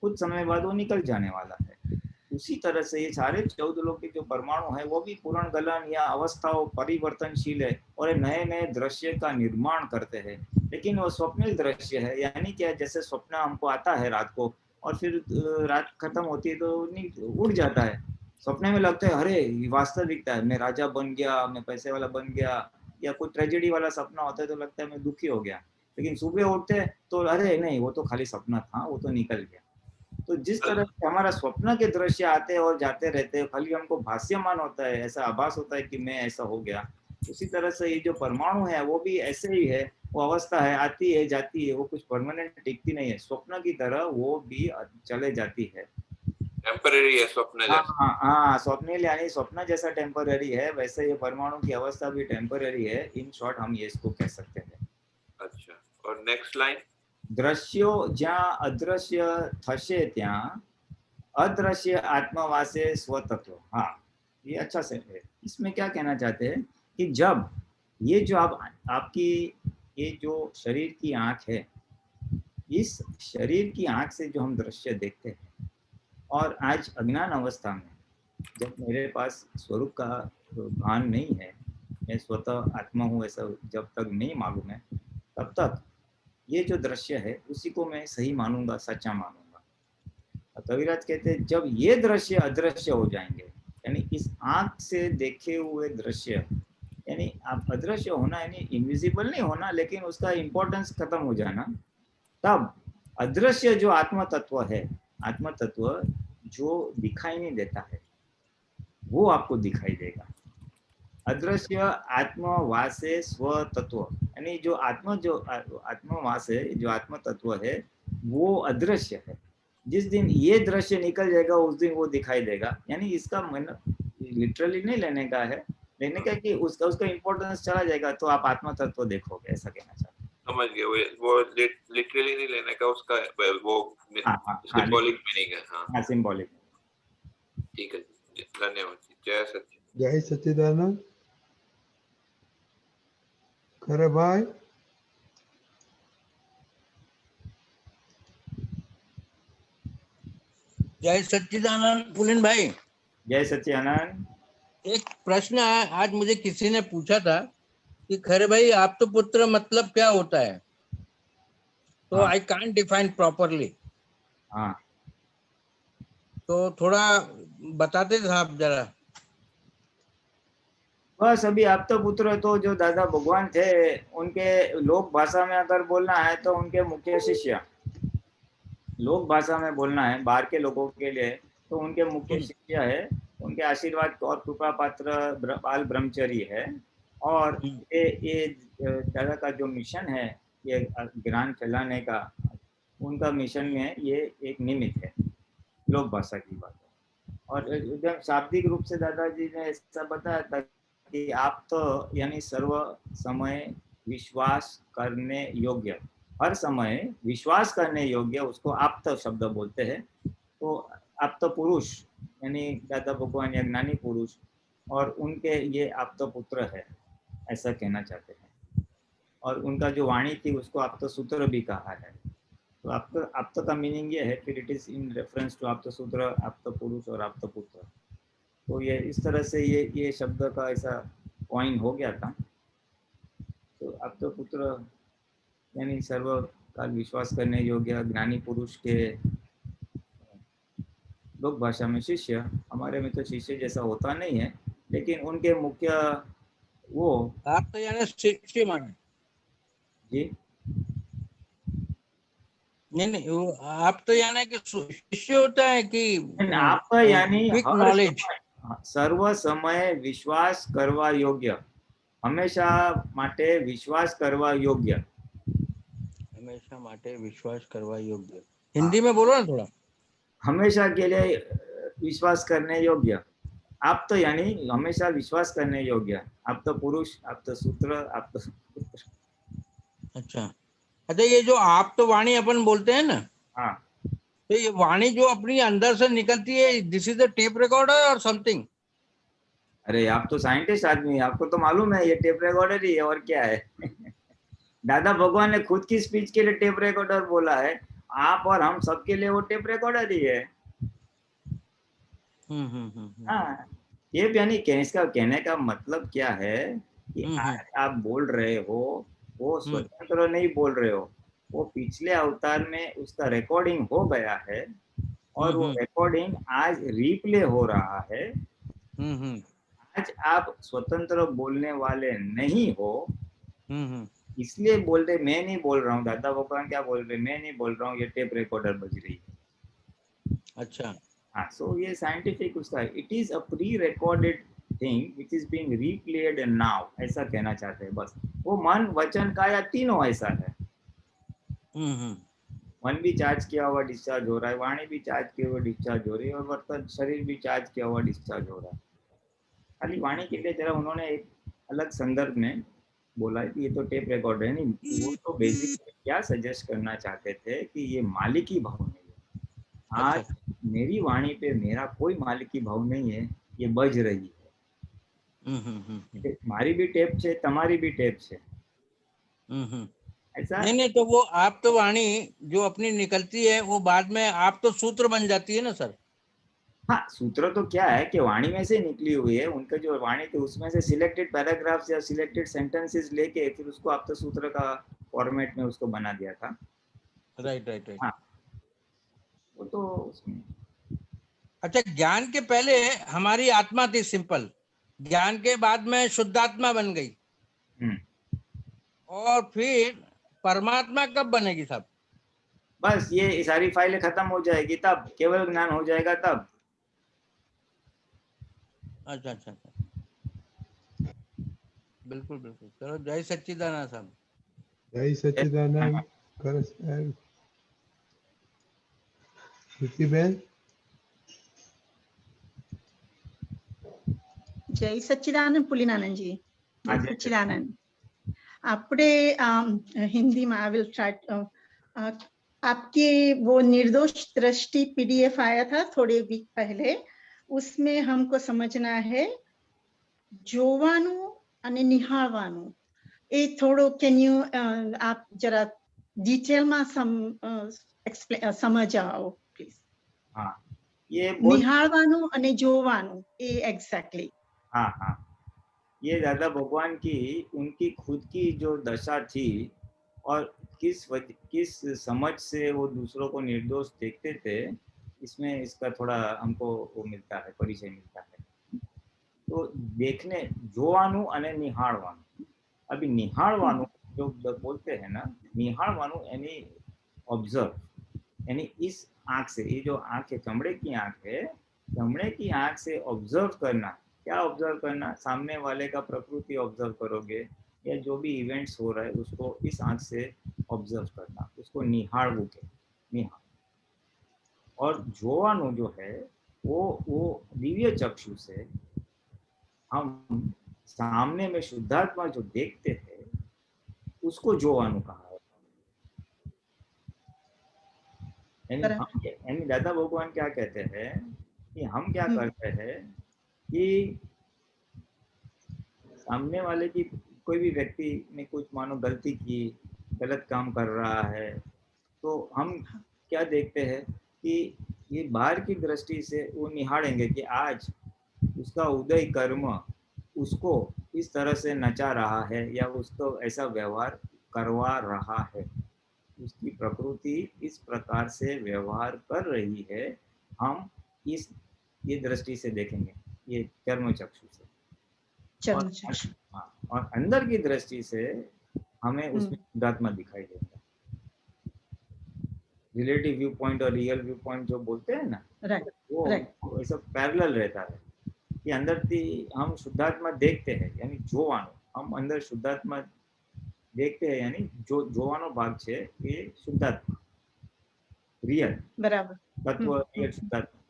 B: कुछ समय बाद वो निकल जाने वाला है। उसी तरह से ये सारे 14 लोग के जो परमाणु है वो भी पूर्ण गलन या अवस्थाओं परिवर्तनशील है और नए नए दृश्य का निर्माण करते हैं, लेकिन वो स्वप्निल दृश्य है। यानी क्या, जैसे स्वप्न हमको आता है रात को और फिर रात खत्म होती है तो उड़ जाता है, सपने में लगता है अरे ये वास्तविकता है, मैं राजा बन गया, मैं पैसे वाला बन गया, या कोई ट्रेजेडी वाला सपना होता है तो लगता है मैं दुखी हो गया, लेकिन सुबह उठते हैं तो अरे नहीं, वो तो खाली सपना था, वो तो निकल गया। तो जिस तरह से हमारा स्वप्न के दृश्य आते और जाते रहते हैं, खाली हमको भाष्यमान होता है, ऐसा आभास होता है कि मैं ऐसा हो गया, उसी तरह से ये जो परमाणु है वो भी ऐसे ही है, वो अवस्था है, आती है जाती है, वो कुछ परमानेंट टिकती नहीं है, स्वप्न की तरह वो भी चले जाती है,
K: टेम्पररी है स्वप्न जैसा।
B: हाँ, स्वप्निल यानी स्वप्न जैसा टेम्पररी है, वैसे ये परमाणु की अवस्था भी टेम्पररी है। इन शॉर्ट हम ये इसको कह सकते हैं।
K: अच्छा, और नेक्स्ट लाइन,
B: દ્રશ્યો જ્યાં અદ્રશ્ય થશે ત્યાં અદ્રશ્ય आत्मवासे स्वतत्व। हाँ, ये अच्छा से है। इसमें क्या कहना चाहते हैं कि जब ये जो आपकी ये जो शरीर की आंख है, इस शरीर की आंख से जो हम दृश्य देखते हैं, और आज अज्ञान अवस्था में जब मेरे पास स्वरूप का भान नहीं है, मैं स्वतः आत्मा हूँ ऐसा जब तक नहीं मालूम है, तब तक ये जो दृश्य है उसी को मैं सही मानूंगा, सच्चा मानूंगा। कविराज कहते हैं जब ये दृश्य अदृश्य हो जाएंगे, यानी इस आंख से देखे हुए दृश्य, यानी आप अदृश्य होना यानी इनविजिबल नहीं होना, लेकिन उसका इंपॉर्टेंस खत्म हो जाना, तब अदृश्य जो आत्म तत्व है, आत्म तत्व जो दिखाई नहीं देता है वो आपको दिखाई देगा। अदृश्य आत्मवासे स्वतत्व, यानी जो आत्मवास है, जो आत्म तत्व है वो अदृश्य है। जिस दिन ये दृश्य निकल जाएगा उस दिन वो दिखाई देगा। यानी इसका मन लिटरली नहीं लेने का है, लेने का कि उसका इम्पोर्टेंस चला जाएगा तो आप आत्म तत्व देखोगे, ऐसा कहना चाहते हैं।
K: समझ गए, वो लिटरली नहीं लेने का, उसका वो सिंबॉलिक मीनिंग है। हाँ,
B: सिंबॉलिक।
K: ठीक है, धन्यवाद। जय सच्चिदानंद।
D: जय सच्चिदानंद। खरे भाई,
L: जय सच्चिदानंद। पुलिन भाई,
B: जय सच्चिदानंद।
L: एक प्रश्न है, आज मुझे किसी ने पूछा था कि खरे भाई आप तो पुत्र मतलब क्या होता है, तो आई कांट डिफाइन प्रॉपरली।
B: हाँ,
L: तो थोड़ा बताते थे आप जरा।
B: बस अभी आप तो पुत्र तो जो दादा भगवान थे उनके लोक भाषा में अगर बोलना है तो उनके मुख्य शिष्य, लोक भाषा में बोलना है बाहर के लोगों के लिए तो उनके मुख्य शिष्य है, उनके आशीर्वाद और कृपा पात्र बाल ब्रह्मचरी है। और ये दादा का जो मिशन है ये ज्ञान फैलाने का, उनका मिशन में ये एक निमित्त है, लोक भाषा की बात है। और एकदम शाब्दिक रूप से दादाजी ने ऐसा बताया था कि आप तो यानी सर्व समय विश्वास करने योग्य, हर समय विश्वास करने योग्य, उसको आप्त शब्द बोलते हैं। तो आप्त पुरुष यानी दादा भगवान या ज्ञानी पुरुष, और उनके ये आप्त पुत्र है, ऐसा कहना चाहते हैं। और उनका जो वाणी थी उसको आप्त सूत्र भी कहा है। तो आप्त का मीनिंग ये है, फिर it is in reference to आप्त सूत्र, आप्त पुरुष और आप्त पुत्र। तो ये इस तरह से ये शब्द का ऐसा कॉइन हो गया था। तो आप्त पुत्र यानी सर्वकाल विश्वास करने योग्य ज्ञानी पुरुष के लोक भाषा में शिष्य, हमारे में तो शिष्य जैसा होता नहीं है, लेकिन उनके मुख्य वो
L: आप तो यानी शिष्य माने
B: जी
L: नहीं वो आप तो यानी कि शिष्य होता है कि
B: आप यानी
L: क्विक
B: हर
L: नॉलेज
B: સર્વ સમયે વિશ્વાસ કરવા યોગ્ય, હંમેશા માટે વિશ્વાસ કરવા યોગ્ય,
L: हमेशा માટે विश्वास करवा योग्य। हिंदी में बोलो ना थोड़ा।
B: हमेशा के लिए विश्वास करने योग्य। आप तो यानी हमेशा विश्वास करने योग्य, आप तो पुरुष, आप तो सूत्र, आप तो
L: अच्छा अच्छा, ये जो आप तो वाणी अपन बोलते हैं ना,
B: हाँ,
L: तो ये वाणी जो अपनी अंदर से निकलती है, this is the tape recorder और समथिंग?
B: अरे आप तो साइंटिस्ट आदमी है, आपको तो मालूम है ये टेप रिकॉर्डर ही है और क्या है। दादा भगवान ने खुद की स्पीच के लिए टेप रिकॉर्डर बोला है, आप और हम सबके लिए वो टेप रिकॉर्डर ही है। हाँ, ये यानी इसका कहने का मतलब क्या है कि आज आप बोल रहे हो वो स्वतंत्र नहीं बोल रहे हो, वो पिछले अवतार में उसका रिकॉर्डिंग हो गया है और वो रिकॉर्डिंग आज रिप्ले हो रहा है। आज आप स्वतंत्र बोलने वाले नहीं हो, इसलिए बोल रहे, मैं नहीं बोल रहा हूँ। दादा भगवान क्या बोल रहे, मैं नहीं बोल रहा हूँ, ये टेप रिकॉर्डर बज रही है।
L: अच्छा
B: हाँ, सो ये साइंटिफिक उसका, it is a pre recorded thing which is being replayed now, ऐसा कहना चाहते हैं बस। वो मन वचन काया तीनों ऐसा है। मन भी चार्ज किया हुआ डिस्चार्ज हो रहा है, वाणी भी चार्ज किया हुआ डिस्चार्ज हो रही है, और बर्तन शरीर भी चार्ज किया हुआ डिस्चार्ज हो रहा है। खाली वाणी के लिए जरा उन्होंने एक अलग संदर्भ में बोला है कि ये तो टेप रिकॉर्ड है, नहीं वो तो बेसिकली क्या सजेस्ट करना चाहते थे कि ये मालिकी भाव नहीं है। आज मेरी वाणी पे मेरा कोई मालिकी भाव नहीं है, ये बज रही है। मारी भी टेप छे, तमारी भी टेप छे, ऐसा
L: नहीं तो वो आप तो वाणी जो अपनी निकलती है वो बाद में आप तो सूत्र बन जाती है ना सर?
B: हाँ, सूत्र तो क्या है कि वाणी में से निकली हुई है, उनका जो वाणी थी उसमें से सिलेक्टेड पैराग्राफ्स या सिलेक्टेड सेंटेंसेस लेके फिर उसको आप तो सूत्र का फॉर्मेट में उसको बना दिया था।
L: Right right right.
B: हाँ, वो तो उसमें
L: अच्छा, ज्ञान के पहले हमारी आत्मा थी सिंपल, ज्ञान के बाद में शुद्धात्मा बन गई, और फिर परमात्मा कब बनेगी साहब?
B: बस ये सारी फाइलें खत्म हो जाएगी तब केवल ज्ञान हो जाएगा तब।
L: अच्छा अच्छा अच्छा, बिल्कुल बिल्कुल। चलो, जय सच्चिदानंद साहब।
D: जय सच्चिदानंद। कर साहब बेन।
M: जय सच्चिदानंद पुलिनानंद जी। जय सच्चिदानंद। आपने हिंदी में आई विल ट्राई, आपके वो निर्दोष दृष्टि पीडीएफ आया था थोड़े वीक पहले, उसमें हमको समझना है જોવાનું અને નિહાળવાનું, એ થોડો કેન યુ આપ જરા ડિટેલમાં સમજાવો પ્લીઝ?
B: हाँ, ये
M: નિહાળવાનું અને જોવાનું એ એક્ઝેક્ટલી।
B: हाँ हाँ, ये दादा भगवान की उनकी खुद की जो दशा थी और किस समझ से वो दूसरों को निर्दोष देखते थे, इसमें इसका थोड़ा हमको वो मिलता है, परिचय मिलता है। तो देखने જોવાનું અને નિહાળવાનું, अभी નિહાળવાનું जो बोलते हैं ना, નિહાળવાનું यानी ऑब्जर्व, यानी इस आंख से, ये जो आंख है चमड़े की आंख है, चमड़े की आंख से ऑब्जर्व करना। क्या ऑब्जर्व करना? सामने वाले का प्रकृति ऑब्जर्व करोगे या जो भी इवेंट्स हो रहा है उसको इस आंख से ऑब्जर्व करना, उसको નિહાળવું के નિહાળ। और જોવાનું जो है वो दिव्य चक्षु से हम सामने में शुद्धात्मा जो देखते हैं उसको જોવાનું कहा है। यानी दादा भगवान क्या कहते हैं कि हम क्या करते हैं कि सामने वाले की, कोई भी व्यक्ति ने कुछ मानो गलती की, गलत काम कर रहा है, तो हम क्या देखते हैं कि ये बाहर की दृष्टि से वो निहारेंगे कि आज उसका उदय कर्म उसको इस तरह से नचा रहा है या उसको ऐसा व्यवहार करवा रहा है, उसकी प्रकृति इस प्रकार से व्यवहार कर रही है, हम ये दृष्टि से देखेंगे, ये कर्म चक्षु से।
M: चर्म चक्षु।
B: हाँ, और अंदर की दृष्टि से हमें उसमें शुद्धात्मा दिखाई देगा। रिलेटिव व्यू पॉइंट और रियल व्यू पॉइंट जो बोलते हैं ना, वो ऐसा पैरेलल रहता है कि अंदर हम शुद्धात्मा देखते हैं, यानी જોવાનું, हम अंदर शुद्धात्मा देखते हैं, यानी જોવાનો ભાગ છે એ શુદ્ધાત્મા, રિયલ
M: બરાબર
B: તત્વ, રિયલ શુદ્ધાત્મા,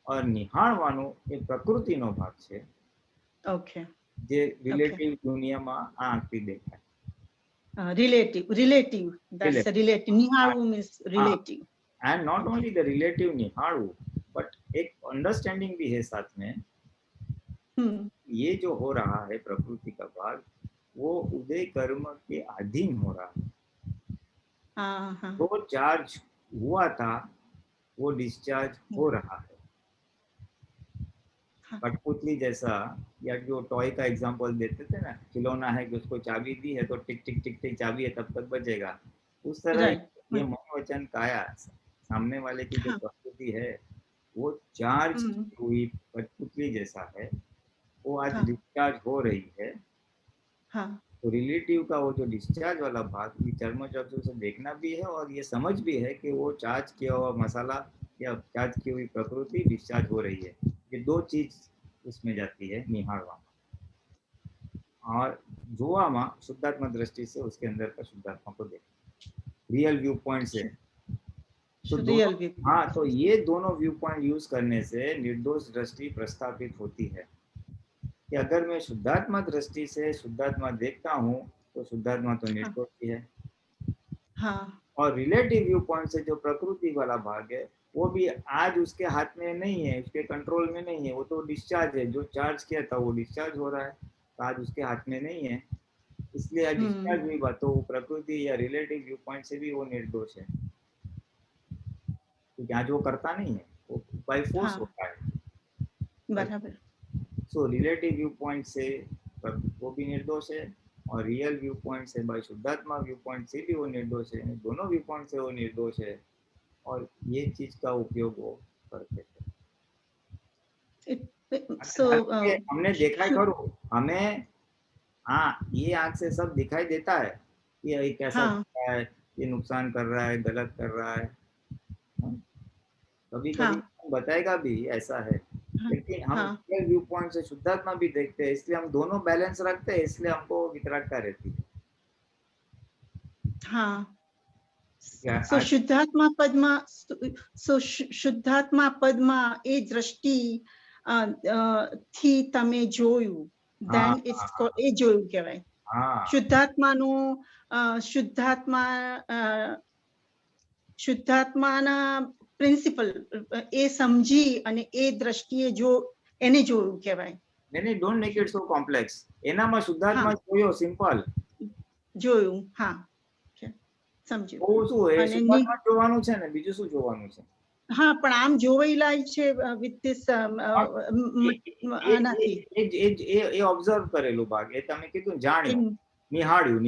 B: और નિહાળવાનો એ પ્રકૃતિનો ભાગ છે,
M: ઓકે,
B: જે રિલેટિવ દુનિયામાં આ આંખથી દેખાય.
M: relative, that's a relative. નિહાળવું means relative.
B: And not only the relative નિહાળવું, but एक अंडरस्टैंडिंग भी है साथ में. ये जो हो रहा है प्रकृति का भाग, वो उदय कर्म के अधीन हो रहा है. जो चार्ज हुआ था वो डिस्चार्ज हो रहा है. कठपुतली जैसा, या जो टॉय का एग्जांपल देते थे ना, खिलौना है कि उसको चाबी दी है तो टिक टिक टिक टिक चाबी है तब तक बजेगा, उस तरह ये मन वचन काया सामने वाले की जो प्रकृति है वो चार्ज हुई कठपुतली जैसा है, वो आज डिस्चार्ज हो रही है. तो रिलेटिव का वो जो डिस्चार्ज वाला भाग ये चर्म चक्षु से देखना भी है और ये समझ भी है कि वो चार्ज किया हुआ मसाला या चार्ज की हुई प्रकृति डिस्चार्ज हो रही है. ये दो चीज उसमें जाती है निहाळवा और जोवामा शुद्धात्मा दृष्टि से उसके अंदर का शुद्धात्मा को देखना, रियल व्यू पॉइंट से. हाँ, तो ये दोनों व्यू पॉइंट यूज करने से निर्दोष दृष्टि प्रस्थापित होती है कि अगर मैं शुद्धात्मा दृष्टि से शुद्धात्मा देखता हूँ तो शुद्धात्मा तो निर्दोष ही है. और रिलेटिव व्यू पॉइंट से जो प्रकृति वाला भाग है वो भी आज उसके हाथ में नहीं है, उसके कंट्रोल में नहीं है, वो तो डिस्चार्ज है. जो चार्ज किया था वो डिस्चार्ज हो रहा है, तो आज उसके हाथ में नहीं है, इसलिए आज डिस्चार्ज हुई बात, तो प्रकृति या रिलेटिव व्यू पॉइंट से भी वो निर्दोष है, क्योंकि आज वो करता नहीं है, वो बाय फोर्स होता है.
M: बराबर.
B: सो रिलेटिव व्यू पॉइंट से वो भी निर्दोष है और रियल व्यू पॉइंट से बाय शुद्धात्मा व्यू पॉइंट से भी वो निर्दोष है. दोनों व्यू पॉइंट से वो निर्दोष है और ये चीज का उपयोग वो करते थे. हमने देखा है करो, हमें ये आंख से सब दिखाई देता है कि ये कैसा दिखता है, ये नुकसान कर रहा है, गलत कर रहा है, कभी कभी बताएगा भी ऐसा है, लेकिन हम रियल व्यू पॉइंट से शुद्धात्मा भी देखते हैं, इसलिए हम दोनों बैलेंस रखते हैं, इसलिए हमको वितरागता रहती है.
M: શુદ્ધાત્મા પદમાં એ દ્રષ્ટિ થી તમે જોયું, then it's એ જોયું કહેવાય. શુદ્ધાત્માના પ્રિન્સિપલ એ સમજી અને એ દ્રષ્ટિએ જો એને જોયું કહેવાય.
B: નહીં, don't make it so complex. એનામાં શુદ્ધાત્મા જોયો, સિમ્પલ
M: જોયું. સમજ્યું.
B: જોવાનું છે ને, બીજું શું જોવાનું છે?
M: પણ આમ જોવાયેલા છે with this આનાથી
B: એ ઓબ્ઝર્વ કરેલું ભાગ, એ તમે કીધું જાણ્યું, નિહાળ્યું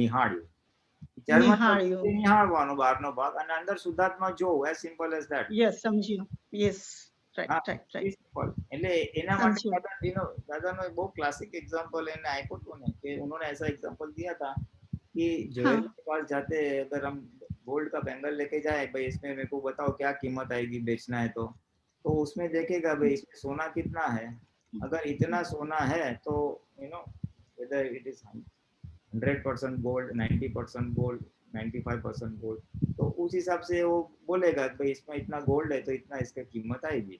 B: નિહાળવાનો બહારનો ભાગ અને અંદર શુદ્ધાત્મા જોવું, as simple as that.
M: Yes, સમજ્યું. Yes, right.
B: એટલે એના માટે દાદાનો બહુ ક્લાસિક एग्जांपल એને આપ્યો હતો ને, કે उन्होंने ऐसा एग्जांपल दिया था कि ज्वेलरी के पास जाते हैं, अगर हम गोल्ड का बैंगल लेके जाए, भाई इसमें मेरे को बताओ क्या कीमत आएगी बेचना है, तो उसमें देखेगा भाई इसमें सोना कितना है. अगर इतना सोना है तो whether it is 100% gold, 90% gold, 95% gold, तो उस हिसाब से वो बोलेगा भाई इसमें इतना गोल्ड है तो इतना इसका कीमत आएगी.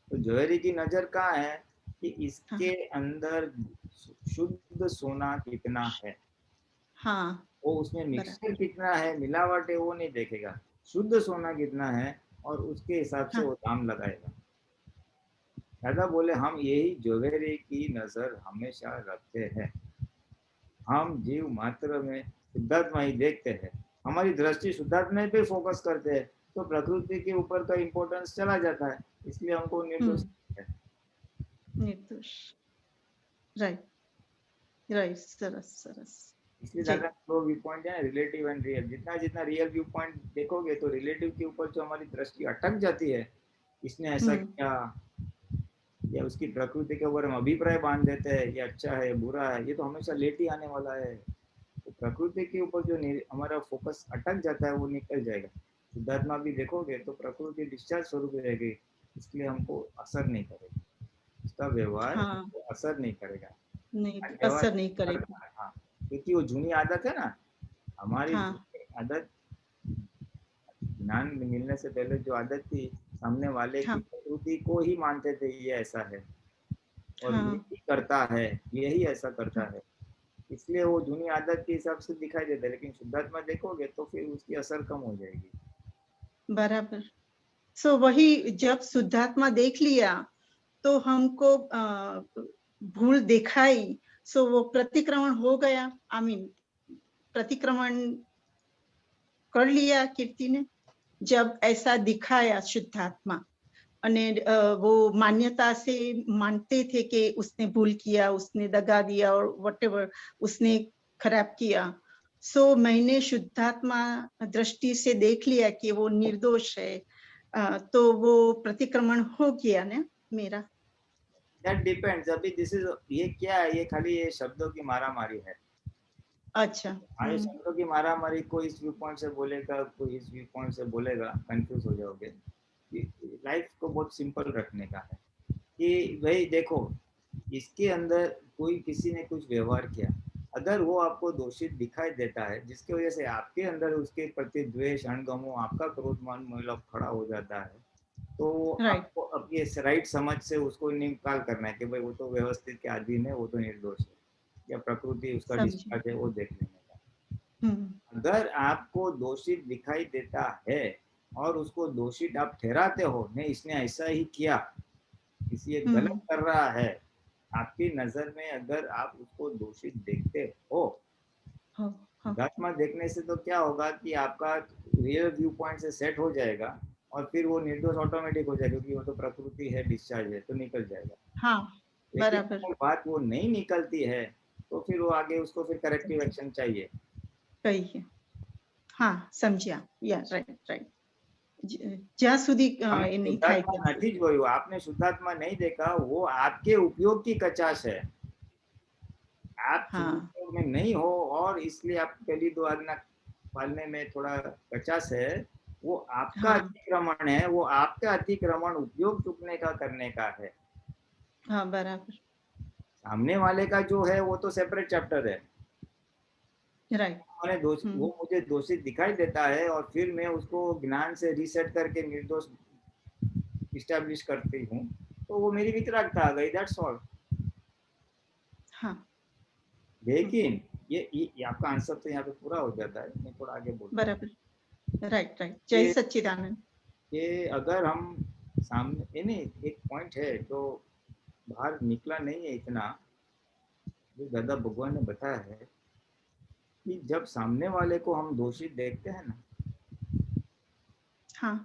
B: तो ज्वेलरी की नजर कहाँ है कि इसके अंदर शुद्ध सोना कितना है. वो उसमें मिक्सचर कितना है, मिलावट है, वो नहीं देखेगा. शुद्ध सोना कितना है और उसके हिसाब से वो दाम लगाएगा. दादा बोले हम यही ज्वेलरी की नजर हमेशा रखते हैं. हम जीव मात्र में शुद्धात्मा ही देखते हैं, हमारी दृष्टि शुद्धात्मा पे फोकस करते हैं, तो प्रकृति के ऊपर का इम्पोर्टेंस चला जाता है, इसलिए हमको निर्दोष है.
M: निर्दोष, राइट. सरस.
B: इसलिए
M: जी।
B: दादा दो व्यू पॉइंट है, रिलेटिव एंड रियल। जितना जितना रियल व्यू पॉइंट देखोगे तो रिलेटिव के ऊपर जो हमारी दृष्टि अटक जाती है, इसने ऐसा किया, या उसकी प्रकृति के ऊपर हम अभिप्राय बांध देते हैं, ये अच्छा है बुरा है, ये तो हमेशा लेट ही आने वाला है। तो प्रकृति के ऊपर जो हमारा फोकस अटक जाता है वो निकल जाएगा। शुद्धात्मा भी देखोगे तो प्रकृति डिस्चार्ज स्वरूप रहेगी, इसलिए हमको असर नहीं करेगा, उसका व्यवहार हमको असर नहीं करेगा।
M: नहीं,
B: व्यवहार
M: असर नहीं करेगा।
B: करता है, हाँ, क्योंकि वो जूनी आदत है ना हमारी। जूनी आदत, ज्ञान मिलने से पहले जो आदत थी, सामने वाले की प्रकृति को ही मानते थे ये ऐसा है और यही करता है, यही ऐसा करता है, इसलिए वो जूनी आदत के हिसाब से दिखाई देता है। लेकिन शुद्धात्मा देखोगे तो फिर उसकी असर कम हो जाएगी।
M: बराबर। सो वही जब शुद्धात्मा देख लिया तो हमको भूल दिखाई, सो वो प्रतिक्रमण हो गया। आई मीन प्रतिक्रमण कर लिया कीर्ति ने जब ऐसा दिखाया शुद्धात्मा, अने वो मान्यता से मानते थे कि उसने भूल किया, उसने दगा दिया और व्हाटएवर उसने खराब किया। सो मैंने शुद्धात्मा दृष्टि से देख लिया कि वो निर्दोष है, तो वो प्रतिक्रमण हो गया ना मेरा।
B: That depends। अभी दिस इज, ये क्या है, ये खाली ये शब्दों की मारामारी है।
M: अच्छा।
B: ये शब्दों की मारामारी, कोई इस व्यू पॉइंट से बोलेगा, कोई इस व्यू पॉइंट से बोलेगा, कंफ्यूज हो जाओगे। लाइफ को बहुत सिंपल रखने का है कि भाई देखो, इसके अंदर कोई किसी ने कुछ व्यवहार किया, अगर वो आपको दोषित दिखाई देता है, जिसकी वजह से आपके अंदर उसके प्रति द्वेष, अणगमो, आपका क्रोध मान मतलब खड़ा हो जाता है, तो आपको अब ये राइट समझ से उसको निकाल करना है कि भाई वो तो व्यवस्थित के अधीन है, वो तो निर्दोष है, या प्रकृति उसका डिस्चार्ज है, वो देख लेने का। अगर आपको दोषित दिखाई देता है और उसको दोषित आप ठहराते हो, नहीं इसने ऐसा ही किया, किसी एक गलत कर रहा है, आपकी नजर में अगर आप उसको दोषित देखते हो, शुद्धात्मा देखने से तो क्या होगा कि आपका रियल व्यू पॉइंट से सेट हो जाएगा और फिर वो निर्दोष ऑटोमेटिक हो जाएगा, क्योंकि वो तो प्रकृति है, डिस्चार्ज है, तो निकल जाएगा।
M: हाँ, बराबर।
B: लेकिन बात वो नहीं निकलती है तो फिर वो आगे उसको फिर करेक्टिव एक्शन चाहिए।
M: कही, हाँ समझिया, या राइट राइट। જ્યાં સુધી એ નહીં થાય
B: નથી જોયું, आपने शुद्धात्मा नहीं देखा, वो आपके उपयोग की कचाश है। आप उपयोग में नहीं हो और इसलिए आप पहली दो आज्ञा पालने में थोड़ा कचाश है, वो आपका अतिक्रमण है, वो आपका अतिक्रमण उपयोग चुकने का करने का है।
M: हाँ बराबर।
B: सामने वाले का जो है वो तो सेपरेट चैप्टर है।
M: राइट।
B: वो मुझे दोषित दिखाई देता है और फिर मैं उसको ज्ञान से रीसेट करके निर्दोष इस्टेब्लिश करती हूँ, तो वो मेरी वितरागता आ गई, दैट्स ऑल।
M: हाँ।
B: लेकिन ये आपका आंसर तो यहाँ पे पूरा हो जाता है, मैं थोड़ा आगे बोलूँ।
M: बराबर, राइट राइट। जय सच्चिदानंद।
B: ये अगर हम सामने नहीं, एक पॉइंट है जो बाहर निकला नहीं है इतना, जो दादा भगवान ने बताया है कि जब सामने वाले को हम दोषी देखते हैं ना,
M: हाँ,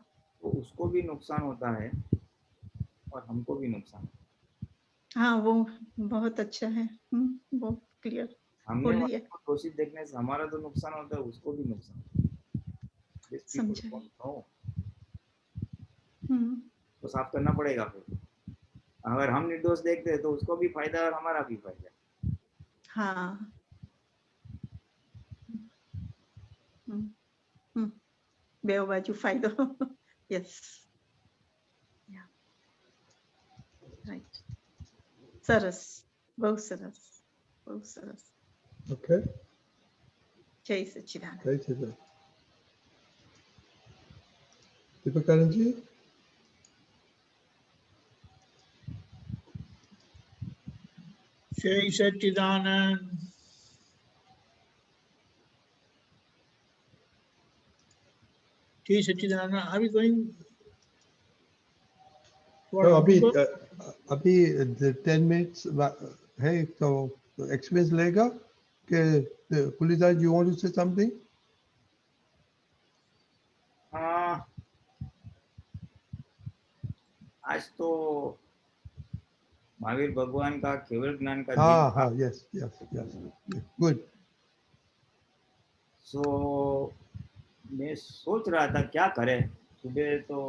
B: तो उसको भी नुकसान होता है और हमको भी नुकसान।
M: हाँ वो बहुत अच्छा है, बहुत क्लियर।
B: सामने वाले को दोषी देखने से हमारा तो नुकसान होता है, उसको भी नुकसान। तो साफ करना पड़ेगा फिर। अगर हम निर्दोष देखते हैं तो उसको भी फायदा और हमारा भी फायदा।
M: हाँ। बेव बाजू फायदो। Yes, right. सरस, बहुत सरस, बहुत सरस।
D: ओके,
M: जय सच्चिदानंद।
D: जय सच्चिदानंद। दीपकानंद जी।
I: जय सच्चिदानंद। जय सच्चिदानंद। Are we going?
D: अभी 10 मिनट्स है, तो एक्सपीरियंस लेगा कि please, you want to say something?
B: आज तो महावीर भगवान का केवल ज्ञान का
D: हाँ हाँ, यस यस यस, गुड।
B: सो मैं सोच रहा था क्या करें। सुबह तो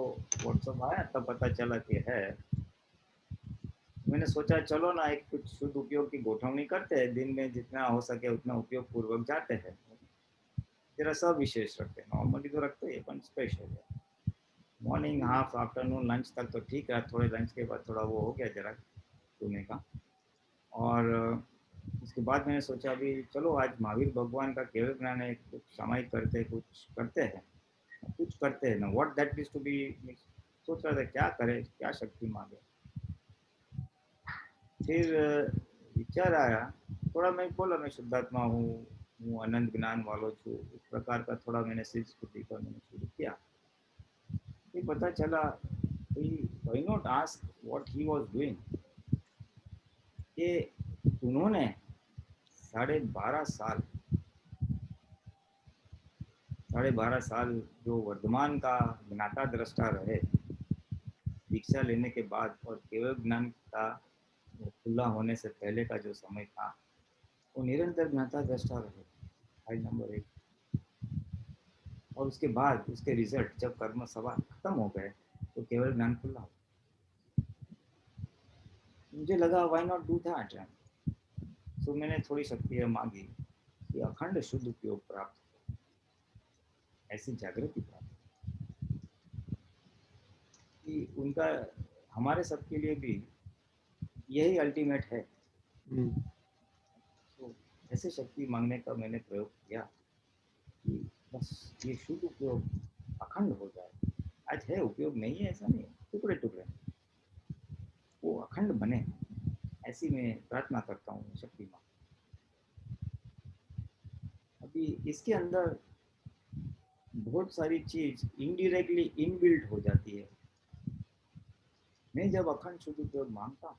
B: व्हाट्सएप आया तब पता चला कि है। मैंने सोचा चलो ना एक कुछ शुद्ध उपयोग की गोठवनी करते हैं, दिन में जितना हो सके उतना उपयोग पूर्वक जाते हैं। जरा सब विशेष रखते हैं, नॉर्मली तो रखते हैं पर स्पेशल है। मॉर्निंग हाफ आफ्टरनून लंच तक तो ठीक है, थोड़े लंच के बाद थोड़ा वो हो गया जरा सोने का। और उसके बाद मैंने सोचा अभी चलो आज महावीर भगवान का केवल ज्ञान है, कुछ सामायिक करते कुछ करते हैं ना, what that is to be. सोच रहा था क्या करे, क्या शक्ति मांगे। फिर विचार आया, थोड़ा मैं बोला मैं शुद्धात्मा हूँ अनंत ज्ञान वालो छू, इस प्रकार का थोड़ा मैंने सिद्ध स्तुति का मैंने शुरू किया। फिर पता चला why not ask what he was doing. कि उन्होंने 12.5 साल जो वर्धमान का ज्ञाता दृष्टा रहे दीक्षा लेने के बाद, और केवल ज्ञान का खुला होने से पहले का जो समय था वो निरंतर ज्ञाता दृष्टा रहे, फाइल नंबर 1। और उसके बाद उसके रिजल्ट जब कर्म सवार खत्म हो गए तो केवल ज्ञान खुला हो। मुझे लगा व्हाई नॉट डू दैट। तो मैंने थोड़ी शक्ति मांगी कि अखंड शुद्ध उपयोग प्राप्त हो, ऐसी जागृति प्राप्त कि उनका हमारे सबके लिए भी यही अल्टीमेट है। तो ऐसे शक्ति मांगने का मैंने प्रयोग किया कि बस ये शुद्ध उपयोग अखंड हो जाए। आज है उपयोग नहीं है ऐसा नहीं, टुकड़े टुकड़े वो अखंड बने, ऐसी मैं प्रार्थना करता हूँ शक्ति मां। अभी इसके अंदर बहुत सारी चीज इनडायरेक्टली इनबिल्ट हो जाती है। मैं जब अखंड शुद्ध उपयोग मांगता हूँ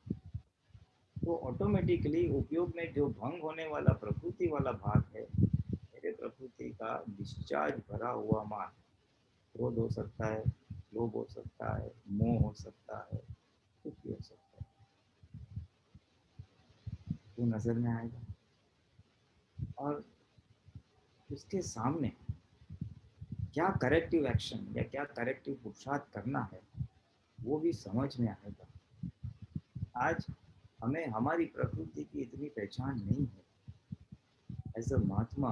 B: तो ऑटोमेटिकली उपयोग में जो भंग होने वाला प्रकृति वाला भाग है, मेरे प्रकृति का डिस्चार्ज भरा हुआ मान, क्रोध हो सकता है, लोभ हो सकता है, मोह हो सकता है, कुछ भी हो सकता है, वो नजर में आएगा। और उसके सामने क्या करेक्टिव एक्शन या क्या करेक्टिव पुरुषार्थ करना है वो भी समझ में आएगा। आज हमें हमारी प्रकृति की इतनी पहचान नहीं है। एज अ महात्मा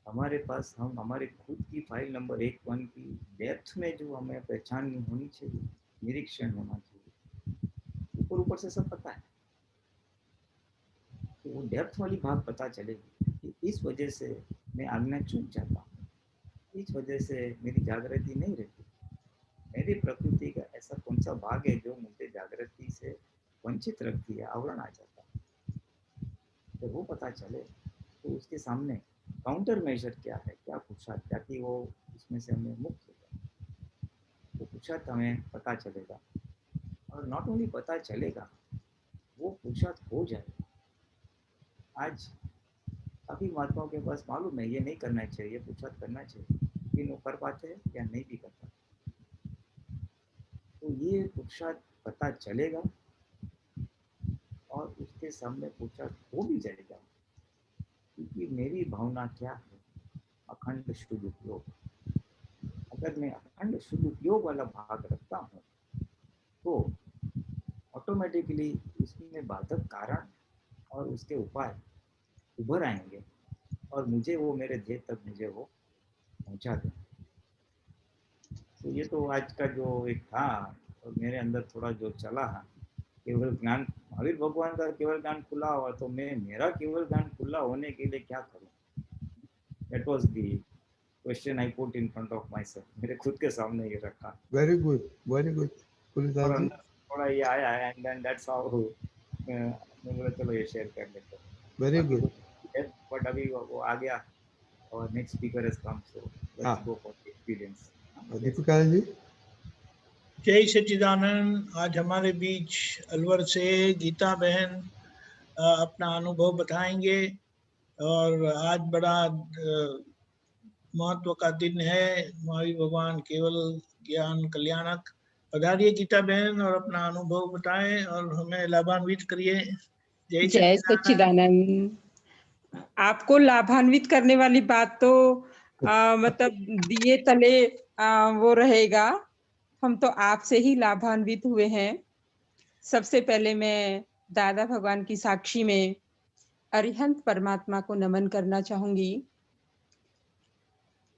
B: हमारे पास हम हमारे खुद की फाइल नंबर 1 की डेप्थ में जो हमें पहचान होनी चाहिए, निरीक्षण होना चाहिए। ऊपर से सब पता है तो वो डेप्थ वाली भाग पता चलेगी कि इस वजह से मैं आज्ञा चूक जाता हूँ, इस वजह से मेरी जागृति नहीं रहती। मेरी प्रकृति का ऐसा कौन सा भाग है जो मुझे जागृति से वंचित रखती है, आवरण आ जाता है। तो वो पता चले तो उसके सामने काउंटर मेजर क्या है, क्या पुरुषार्थ, ताकि वो इसमें से हमें मुक्त हो जाए। वो पुरुषार्थ हमें पता चलेगा, और नॉट ओनली पता चलेगा, वो पुरुषार्थ हो जाएगा। आज काफी महात्माओं के पास मालूम है ये नहीं करना चाहिए, पुरुषार्थ करना चाहिए, लेकिन वो कर पाते हैं या नहीं भी कर पाते। तो ये पुरुषार्थ पता चलेगा और उसके सामने पुरुषार्थ हो भी जाएगा, क्योंकि मेरी भावना क्या है, अखंड शुद्ध उपयोग। अगर मैं अखंड शुद्ध उपयोग वाला भाग रखता हूँ तो ऑटोमेटिकली उसमें बाधक कारण और उसके उपाय उभर आएंगे और मुझे वो मेरे ध्येय तक मुझे वो पहुंचा दें। तो ये तो आज का जो एक था, और मेरे अंदर थोड़ा जो चला है, केवल ज्ञान, महावीर भगवान का केवल ज्ञान खुला हुआ, तो मैं मेरा केवल ज्ञान खुला होने के लिए क्या करूं? That was the question I put in front of myself. मेरे खुद के सामने ये रखा।
D: Very good, very good.
B: और अंदर थोड़ा ये आया है, and then that's how मैं बोला चलो ये शेयर कर लेते हैं।
D: Very good.
B: But अभी वो आ गया और next speaker has come, so let's go for the experience.
D: Deepika ji.
I: जय सच्चिदानंद। आज हमारे बीच अलवर से गीता बहन अपना अनुभव बताएंगे, और आज बड़ा महत्व का दिन है। महावीर भगवान केवल ज्ञान कल्याणक। पधारिए गीता बहन और अपना अनुभव बताएं और हमें लाभान्वित करिए।
N: जय सच्चिदानंद। आपको लाभान्वित करने वाली बात तो मतलब दिए तले वो रहेगा। हम तो आपसे ही लाभान्वित हुए हैं। सबसे पहले मैं दादा भगवान की साक्षी में अरिहंत परमात्मा को नमन करना चाहूंगी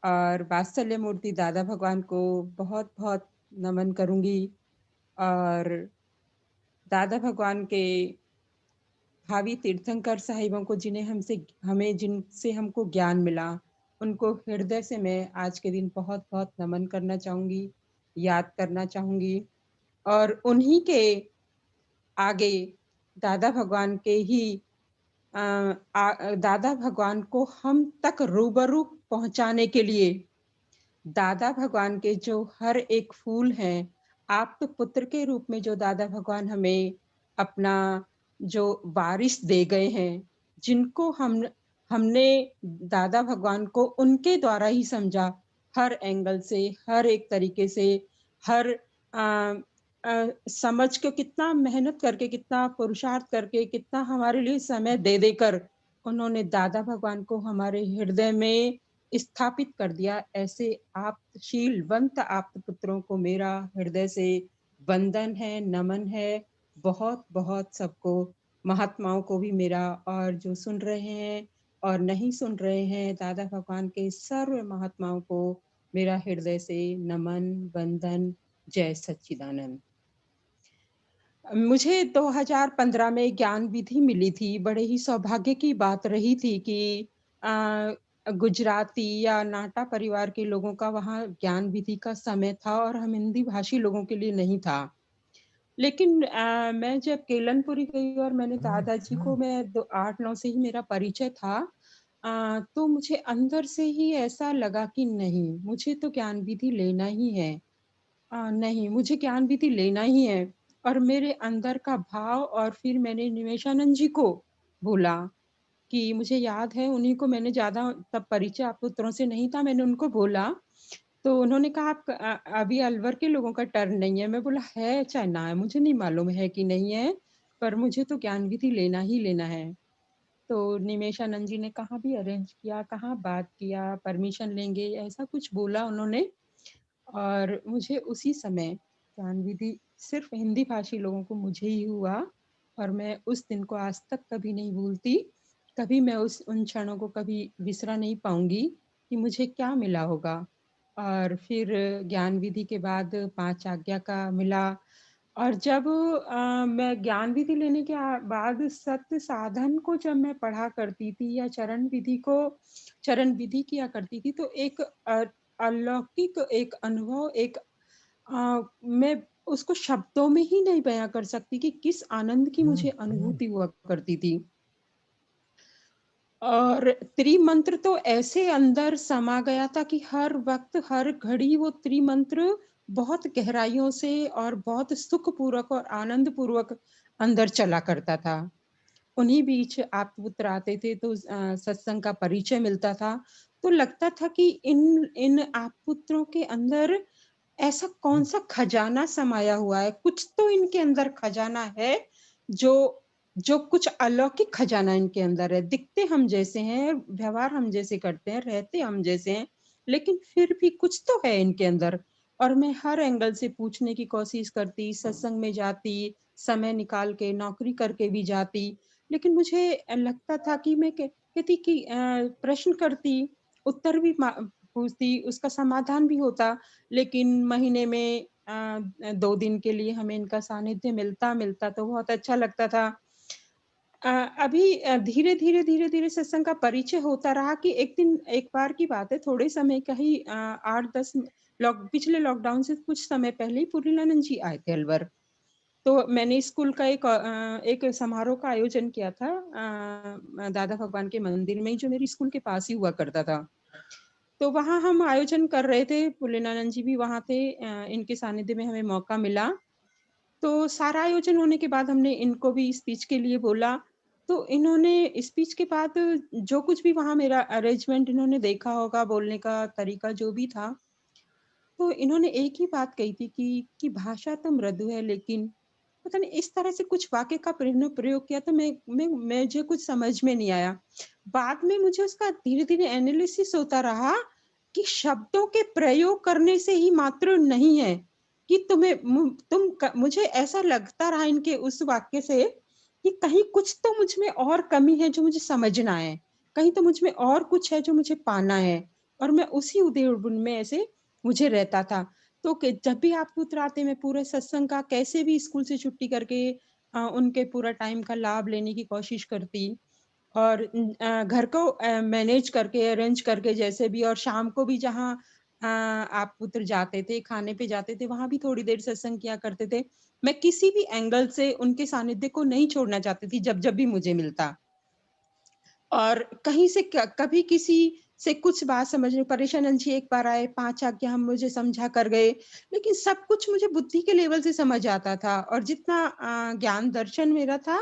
N: और वात्सल्य मूर्ति दादा भगवान को बहुत बहुत नमन करूंगी और दादा भगवान के भावी तीर्थंकर साहिबों को जिनसे हमको ज्ञान मिला, उनको हृदय से मैं आज के दिन बहुत बहुत नमन करना चाहूंगी, याद करना चाहूंगी और उन्हीं के आगे दादा भगवान के ही दादा भगवान को हम तक रूबरू पहुंचाने के लिए दादा भगवान के जो हर एक फूल हैं, आप तो पुत्र के रूप में जो दादा भगवान हमें अपना जो वारिस दे गए हैं, जिनको हमने दादा भगवान को उनके द्वारा ही समझा, हर एंगल से, हर एक तरीके से, हर समझ के कितना मेहनत करके, कितना पुरुषार्थ करके, कितना हमारे लिए समय दे देकर उन्होंने दादा भगवान को हमारे हृदय में स्थापित कर दिया। ऐसे शीलवंत आप पुत्रों को मेरा हृदय से वंदन है, नमन है। बहुत बहुत सबको, महात्माओं को भी मेरा, और जो सुन रहे हैं और नहीं सुन रहे हैं, दादा भगवान के सर्व महात्माओं को मेरा हृदय से नमन, वंदन। जय सच्चिदानंद। मुझे 2015 में ज्ञान विधि मिली थी। बड़े ही सौभाग्य की बात रही थी कि गुजराती या नाटा परिवार के लोगों का वहाँ ज्ञान विधि का समय था और हम हिंदी भाषी लोगों के लिए नहीं था। लेकिन मैं जब केलनपुरी गई और मैंने दादाजी को, मैं 8-9 से ही मेरा परिचय था, तो मुझे अंदर से ही ऐसा लगा कि नहीं, मुझे तो ज्ञान विधि लेना ही है। नहीं, मुझे ज्ञान विधि लेना ही है। और मेरे अंदर का भाव, और फिर मैंने निमेशानंद जी को बोला कि मुझे याद है, उन्हीं को मैंने ज्यादा तब परिचय आप पुत्रों से नहीं था, मैंने उनको बोला तो उन्होंने कहा आप अभी अलवर के लोगों का टर्न नहीं है। मैं बोला है चाहे ना है, मुझे नहीं मालूम है कि नहीं है, पर मुझे तो ज्ञान विधि लेना ही लेना है। तो निमेशानंद जी ने कहाँ भी अरेंज किया, कहाँ बात किया, परमिशन लेंगे, ऐसा कुछ बोला उन्होंने। और मुझे उसी समय ज्ञान विधि सिर्फ हिंदी भाषी लोगों को मुझे ही हुआ और मैं उस दिन को आज तक कभी नहीं भूलती। कभी मैं उन क्षणों को कभी विसरा नहीं पाऊंगी कि मुझे क्या मिला होगा। और फिर ज्ञान विधि के बाद 5 आज्ञा का मिला। और जब मैं ज्ञान विधि लेने के बाद सत्य साधन को जब मैं पढ़ा करती थी या चरण विधि किया करती थी, तो एक अलौकिक एक अनुभव, एक मैं उसको शब्दों में ही नहीं बयां कर सकती कि किस आनंद की मुझे अनुभूति हुआ करती थी। और त्रिमंत्र तो ऐसे अंदर समा गया था कि हर वक्त, हर घड़ी वो त्रिमंत्र बहुत गहराइयों से और बहुत सुखपूर्वक और आनंद पूर्वक अंदर चला करता था। उन्हीं बीच आप पुत्र आते थे तो सत्संग का परिचय मिलता था, तो लगता था कि इन आप पुत्रों के अंदर ऐसा कौन सा खजाना समाया हुआ है। कुछ तो इनके अंदर खजाना है, जो कुछ अलौकिक खजाना इनके अंदर है। दिखते हम जैसे हैं, व्यवहार हम जैसे करते हैं, रहते हम जैसे हैं, लेकिन फिर भी कुछ तो है इनके अंदर। और मैं हर एंगल से पूछने की कोशिश करती, सत्संग में जाती, समय निकाल के नौकरी करके भी जाती, लेकिन मुझे लगता था कि मैं कहती कि प्रश्न करती, उत्तर भी पूछती, उसका समाधान भी होता, लेकिन महीने में 2 दिन के लिए हमें इनका सानिध्य मिलता तो बहुत अच्छा लगता था। अभी धीरे धीरे सत्संग का परिचय होता रहा कि एक बार की बात है, थोड़े समय का ही 8-10 पिछले लॉकडाउन से कुछ समय पहले ही पूर्णानंद जी आए थे अलवर। तो मैंने स्कूल का एक समारोह का आयोजन किया था दादा भगवान के मंदिर में, जो मेरी स्कूल के पास ही हुआ करता था। तो वहाँ हम आयोजन कर रहे थे, पूर्णानंद जी भी वहाँ थे, इनके सानिध्य में हमें मौका मिला। तो सारा आयोजन होने के बाद हमने इनको भी स्पीच के लिए बोला, तो इन्होंने स्पीच के बाद जो कुछ भी वहाँ मेरा अरेंजमेंट इन्होंने देखा होगा, बोलने का तरीका जो भी था, तो इन्होंने एक ही बात कही थी कि भाषा तो मृदु है, लेकिन पता नहीं इस तरह से कुछ वाक्य का प्रयोग किया तो मुझे कुछ समझ में नहीं आया। बाद में मुझे उसका धीरे-धीरे एनालिसिस होता रहा कि शब्दों के प्रयोग करने से ही मात्र नहीं है कि मुझे ऐसा लगता रहा इनके उस वाक्य से कि कहीं कुछ तो मुझ में और कमी है जो मुझे समझना है, कहीं तो मुझ में और कुछ है जो मुझे पाना है, और मैं उसी उधेड़-बुन में ऐसे मुझे रहता था। तो जब भी आप पुत्र आते, मैं पूरे सत्संग का कैसे भी स्कूल से छुट्टी करके उनके पूरा टाइम का लाभ लेने की कोशिश करती, और घर को मैनेज करके अरेंज करके जैसे भी, और शाम को भी जहाँ आप पुत्र जाते थे, खाने पे जाते थे, वहां भी थोड़ी देर सत्संग किया करते थे। मैं किसी भी एंगल से उनके सानिध्य को नहीं छोड़ना चाहती थी जब जब भी मुझे मिलता। और कहीं से कभी किसी से कुछ बात समझने, परेशानंद जी एक बार आए, 5 आज्ञा हम मुझे समझा कर गए, लेकिन सब कुछ मुझे बुद्धि के लेवल से समझ आता था, और जितना ज्ञान दर्शन मेरा था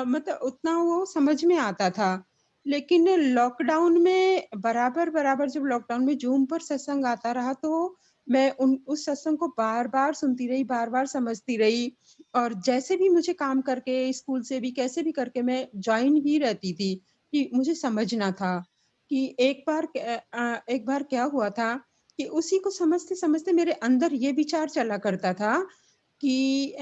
N: मतलब उतना वो समझ में आता था। लेकिन लॉकडाउन में बराबर जब लॉकडाउन में जूम पर सत्संग आता रहा, तो मैं उस सत्संग को बार-बार सुनती रही, बार-बार समझती रही, और जैसे भी मुझे काम करके, स्कूल से भी कैसे भी करके मैं जॉइन ही रहती थी कि मुझे समझना था। कि एक बार क्या हुआ था कि उसी को समझते-समझते मेरे अंदर ये विचार चला करता था कि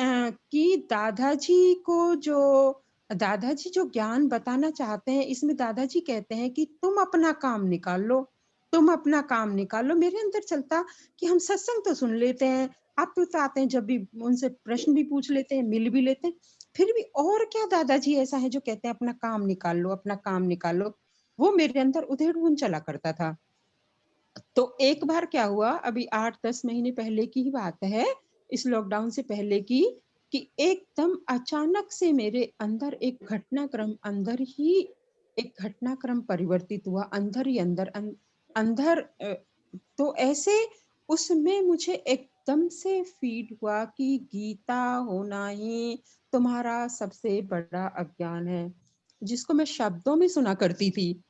N: दादाजी जो ज्ञान बताना चाहते हैं, इसमें दादाजी कहते हैं कि तुम अपना काम निकाल लो, तुम अपना काम निकाल लो। मेरे अंदर चलता कि हम सत्संग तो सुन लेते हैं, आप तो आते हैं, जब भी उनसे प्रश्न भी पूछ लेते हैं, मिल भी लेते हैं, फिर भी और क्या दादाजी ऐसा है जो कहते हैं अपना काम निकाल लो, अपना काम निकाल लो। वो मेरे अंदर उधेड़-बुन चला करता था। तो एक बार क्या हुआ, अभी 8-10 महीने पहले की ही बात है, इस लॉकडाउन से पहले की, कि एकदम अचानक से मेरे अंदर एक घटनाक्रम परिवर्तित हुआ, अंदर ही अंदर तो ऐसे उसमें मुझे एकदम से फीड हुआ कि गीता होना ही तुम्हारा सबसे बड़ा अज्ञान है, जिसको मैं शब्दों में सुना करती थी,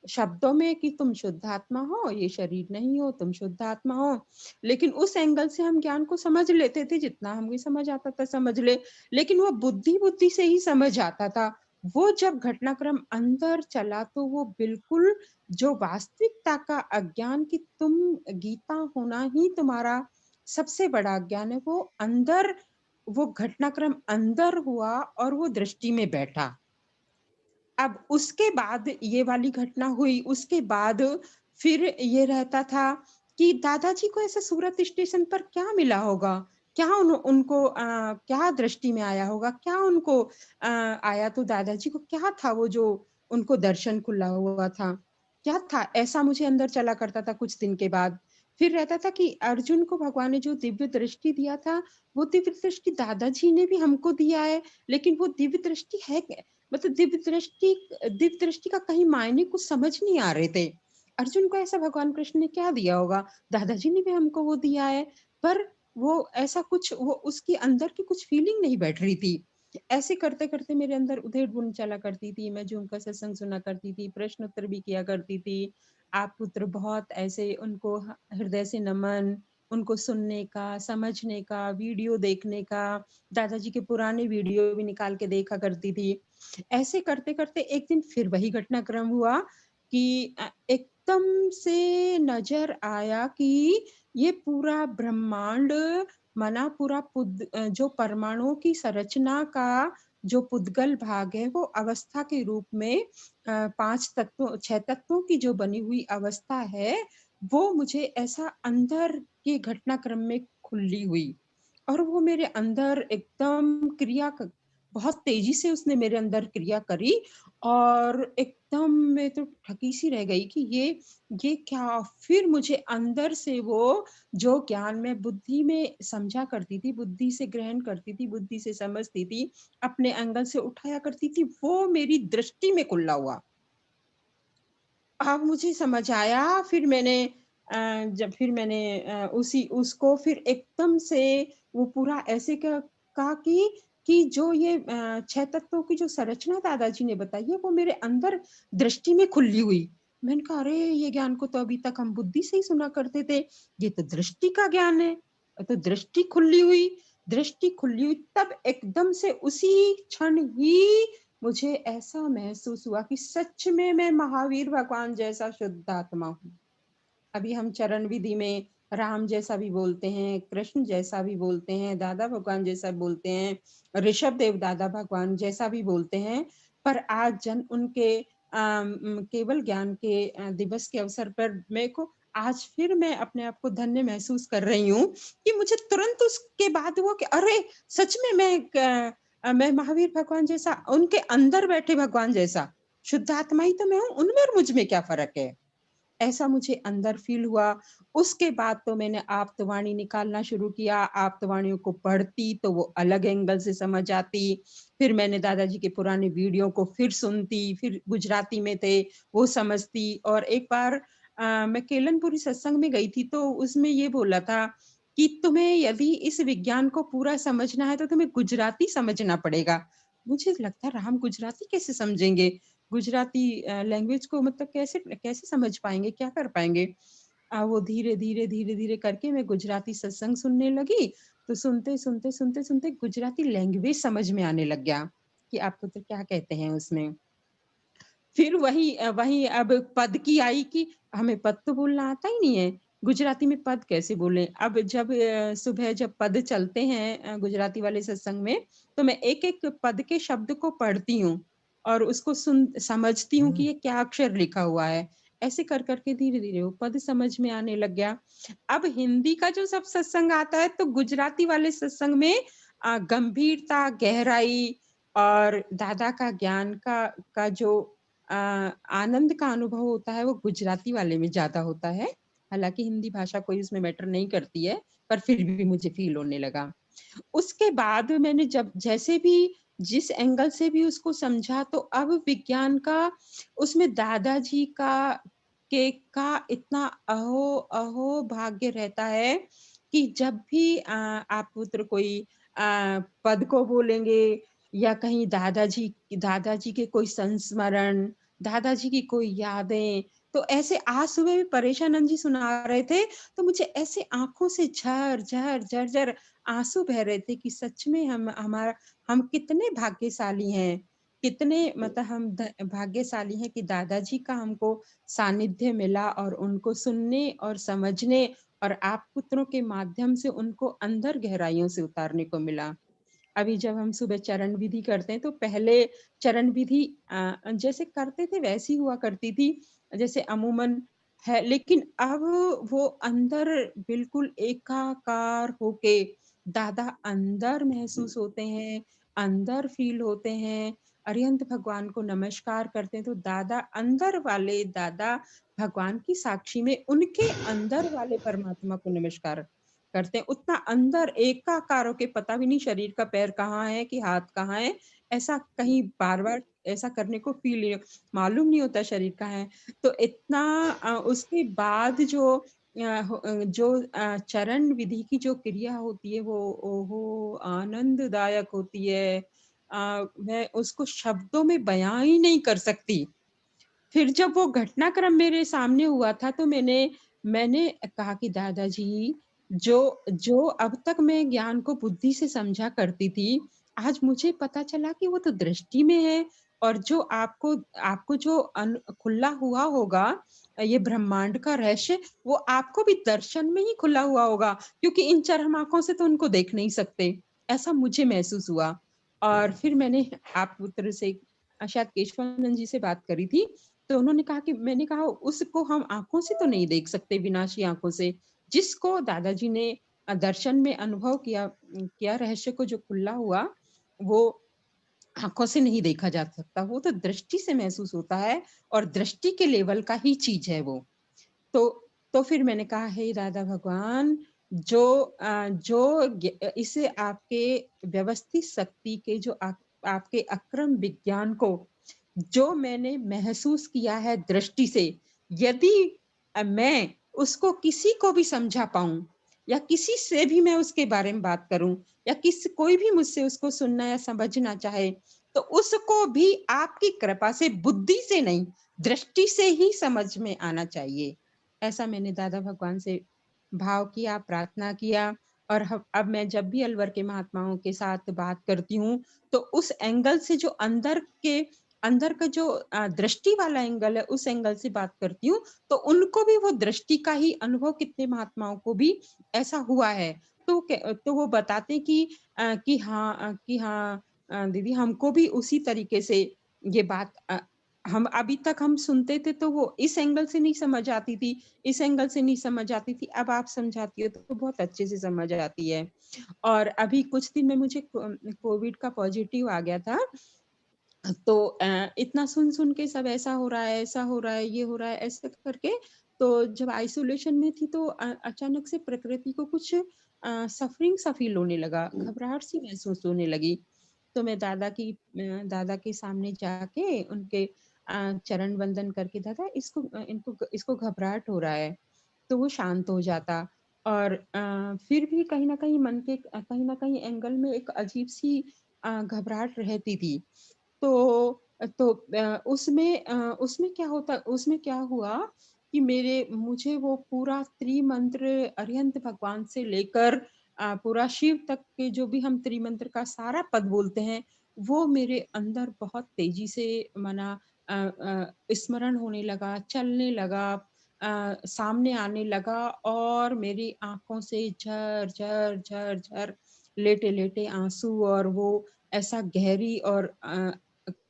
N: शब्दों में कि तुम शुद्ध आत्मा हो, ये शरीर नहीं हो, तुम शुद्ध आत्मा हो। लेकिन उस एंगल से हम ज्ञान को समझ लेते थे, जितना हमें समझ आता था समझ ले, लेकिन वो बुद्धि से ही समझ आता था। वो जब घटनाक्रम अंदर चला, तो वो बिल्कुल जो वास्तविकता का अज्ञान कि तुम गीता होना ही तुम्हारा सबसे बड़ा अज्ञान है, वो घटनाक्रम अंदर हुआ और वो दृष्टि में बैठा। अब उसके बाद ये वाली घटना हुई, उसके बाद फिर ये रहता था कि दादाजी को ऐसा सूरत स्टेशन पर क्या मिला होगा, क्या उनको क्या दृष्टि में आया होगा, क्या उनको आया, तो दादाजी को क्या था वो जो उनको दर्शन खुला हुआ था, क्या था ऐसा मुझे अंदर चला करता था। कुछ दिन के बाद फिर रहता था कि अर्जुन को भगवान ने जो दिव्य दृष्टि दिया था, वो दिव्य दृष्टि दादाजी ने भी हमको दिया है, लेकिन वो दिव्य दृष्टि है मतलब दिव्य दृष्टि का कहीं मायने कुछ समझ नहीं आ रहे थे। अर्जुन को ऐसा भगवान कृष्ण ने क्या दिया होगा, दादाजी ने भी हमको वो दिया है, पर वो ऐसा कुछ, वो उसके अंदर की कुछ फीलिंग नहीं बैठ रही थी। ऐसे करते करते मेरे अंदर उधेड़-बुन चला करती थी, मैं जो उनका सत्संग सुना करती थी, प्रश्न उत्तर भी किया करती थी। आप पुत्र बहुत ऐसे उनको हृदय से नमन, उनको सुनने का, समझने का, वीडियो देखने का, दादाजी के पुराने वीडियो भी निकाल के देखा करती थी। ऐसे करते करते एक दिन फिर वही घटनाक्रम हुआ कि एकदम से नजर आया कि ये पूरा ब्रह्मांड मना पूरा जो परमाणुओं की संरचना का जो पुद्गल भाग है, वो अवस्था के रूप में 6 तत्वों की जो बनी हुई अवस्था है, वो मुझे ऐसा अंदर के घटनाक्रम में खुली हुई, और वो मेरे अंदर एकदम बहुत तेजी से उसने मेरे अंदर क्रिया करी, और एकदम मैं तो ठकी सी रह गई कि ये क्या। फिर मुझे अंदर से वो जो ज्ञान मैं बुद्धि में समझा करती थी, बुद्धि से ग्रहण करती थी, बुद्धि से समझती थी, अपने एंगल से उठाया करती थी, वो मेरी दृष्टि में खुला हुआ। अब मुझे समझ आया, फिर मैंने उसको फिर एकदम से वो पूरा ऐसे कहा कि जो ये 6 तत्वों की जो संरचना दादाजी ने बताई है, वो मेरे अंदर दृष्टि में खुली हुई। मैंने कहा, अरे ये ज्ञान को तो अभी तक हम बुद्धि से ही सुना करते थे, ये तो दृष्टि का ज्ञान है, तो दृष्टि खुली हुई, दृष्टि खुली हुई, तब एकदम से उसी क्षण ही मुझे ऐसा महसूस हुआ कि सच में मैं महावीर भगवान जैसा शुद्ध आत्मा हूँ। अभी हम चरण विधि में राम जैसा भी बोलते हैं, कृष्ण जैसा भी बोलते हैं, दादा भगवान जैसा बोलते हैं, ऋषभ देव दादा भगवान जैसा भी बोलते हैं, पर आज जन उनके केवल ज्ञान के दिवस के अवसर पर मेरे को आज फिर मैं अपने आप को धन्य महसूस कर रही हूँ कि मुझे तुरंत उसके बाद हुआ कि अरे सच में मैं महावीर भगवान जैसा, उनके अंदर बैठे भगवान जैसा शुद्ध आत्मा ही तो मैं हूँ, उनमें और मुझ में क्या फर्क है, ऐसा मुझे अंदर फील हुआ। उसके बाद तो मैंने आप्तवाणी निकालना शुरू किया, आप्तवाणियों को पढ़ती तो वो अलग एंगल से समझ आती, फिर मैंने दादाजी के पुराने वीडियो को फिर सुनती, फिर गुजराती में थे वो समझती। और एक बार मैं केलनपुरी सत्संग में गई थी तो उसमें ये बोला था कि तुम्हें यदि इस विज्ञान को पूरा समझना है तो तुम्हें गुजराती समझना पड़ेगा। मुझे लगता है राम गुजराती कैसे समझेंगे, गुजराती लैंग्वेज को मतलब कैसे समझ पाएंगे, क्या कर पाएंगे। वो धीरे धीरे धीरे धीरे करके मैं गुजराती सत्संग सुनने लगी, तो सुनते सुनते सुनते सुनते गुजराती लैंग्वेज समझ में आने लग गया कि आपको तो क्या कहते हैं उसमें। फिर वही अब पद की आई कि हमें पद तो बोलना आता ही नहीं है, गुजराती में पद कैसे बोले। अब जब सुबह जब पद चलते हैं गुजराती वाले सत्संग में, तो मैं एक एक पद के शब्द को पढ़ती हूँ और उसको समझती हूँ कि ये क्या अक्षर लिखा हुआ है। ऐसे कर करके धीरे धीरे वो पद समझ में आने लग गया। अब हिंदी का जो सब सत्संग आता है तो गुजराती वाले सत्संग में गंभीरता, गहराई और दादा का ज्ञान का जो आनंद का अनुभव होता है वो गुजराती वाले में ज्यादा होता है। हालांकि हिंदी भाषा कोई उसमें मैटर नहीं करती है, पर फिर भी मुझे फील होने लगा। उसके बाद मैंने जब जैसे भी जिस एंगल से भी उसको समझा, तो अब विज्ञान का उसमें दादाजी का इतना अहो भाग्य रहता है कि जब भी आप पुत्र कोई पद को बोलेंगे या कहीं दादाजी के कोई संस्मरण, दादाजी की कोई यादें, तो ऐसे आज सुबह भी परेशानंद जी सुना रहे थे तो मुझे ऐसे आंखों से झर झर झर झर आंसू बह रहे थे कि सच में हम कितने भाग्यशाली हैं, कितने मतलब हम भाग्यशाली हैं कि दादाजी का हमको सानिध्य मिला और उनको सुनने और समझने और आप पुत्रों के माध्यम से उनको अंदर गहराइयों से उतारने को मिला। अभी जब हम सुबह चरण विधि करते हैं तो पहले चरण विधि जैसे करते थे वैसी हुआ करती थी जैसे अमूमन है, लेकिन अब वो अंदर बिल्कुल एकाकार होके दादा अंदर महसूस होते हैं, अंदर फील होते हैं। अरिहंत भगवान को नमस्कार करते हैं तो दादा अंदर वाले दादा भगवान की साक्षी में उनके अंदर वाले परमात्मा को नमस्कार करते हैं। उतना अंदर एकाकार होके पता भी नहीं शरीर का पैर कहाँ है कि हाथ कहाँ है, ऐसा कहीं बार बार ऐसा करने को फील मालूम नहीं होता शरीर कहाँ है। तो इतना उसके बाद जो चरण विधि की जो क्रिया होती है वो ओहो आनंददायक होती है। मैं उसको शब्दों में बयां ही नहीं कर सकती। फिर जब वो घटनाक्रम मेरे सामने हुआ था तो मैंने कहा कि दादाजी जो अब तक मैं ज्ञान को बुद्धि से समझा करती थी, आज मुझे पता चला कि वो तो दृष्टि में है और जो आपको जो खुला हुआ होगा ये ब्रह्मांड का रहस्य, वो आपको भी दर्शन में ही खुला हुआ होगा, क्योंकि इन चरम आंखों से तो उनको देख नहीं सकते। ऐसा मुझे महसूस हुआ। और फिर मैंने आप पुत्र से शायद केशवानंद जी से बात करी थी, तो उन्होंने कहा कि मैंने कहा उसको हम आंखों से तो नहीं देख सकते, विनाशी आंखों से। जिसको दादाजी ने दर्शन में अनुभव किया रहस्य को जो खुला हुआ, वो आंखों से नहीं देखा जा सकता, वो तो दृष्टि से महसूस होता है और दृष्टि के लेवल का ही चीज है वो। तो फिर मैंने कहा हे दादा भगवान, जो इसे आपके व्यवस्थित शक्ति के जो आपके अक्रम विज्ञान को जो मैंने महसूस किया है दृष्टि से, यदि मैं उसको किसी को भी समझा पाऊं या किसी से भी मैं उसके बारे में बात करूं या कोई भी मुझसे उसको सुनना या समझना चाहे, तो उसको भी आपकी कृपा से बुद्धि से नहीं दृष्टि से ही समझ में आना चाहिए। ऐसा मैंने दादा भगवान से भाव किया, प्रार्थना किया और अब मैं जब भी अलवर के महात्माओं के साथ बात करती हूँ तो उस एंगल से, जो अंदर का जो दृष्टि वाला एंगल है, उस एंगल से बात करती हूँ, तो उनको भी वो दृष्टि का ही अनुभव, कितने महात्माओं को भी ऐसा हुआ है। तो वो बताते कि हाँ दीदी, हमको भी उसी तरीके से ये बात हम अभी तक हम सुनते थे तो वो इस एंगल से नहीं समझ आती थी, इस एंगल से नहीं समझ आती थी। अब आप समझाती हो तो बहुत अच्छे से समझ आती है। और अभी कुछ दिन में मुझे कोविड का पॉजिटिव आ गया था, तो इतना सुन के सब ऐसा हो रहा है, ऐसा हो रहा है, ये हो रहा है, ऐसे करके, तो जब आइसोलेशन में थी तो अचानक से प्रकृति को कुछ सफरिंग सा फील होने लगा, घबराहट सी महसूस होने लगी। तो मैं दादा के सामने जाके उनके चरण वंदन करके, दादा इसको घबराहट हो रहा है, तो वो शांत हो जाता। और फिर भी कहीं ना कहीं मन के कहीं ना कहीं एंगल में एक अजीब सी घबराहट रहती थी। उसमें क्या हुआ कि मुझे वो पूरा त्रिमंत्र अरिहंत भगवान से लेकर पूरा शिव तक के जो भी हम त्रिमंत्र का सारा पद बोलते हैं, वो मेरे अंदर बहुत तेजी से स्मरण होने लगा, चलने लगा, सामने आने लगा, और मेरी आंखों से झर झर झर झर लेटे लेटे आंसू, और वो ऐसा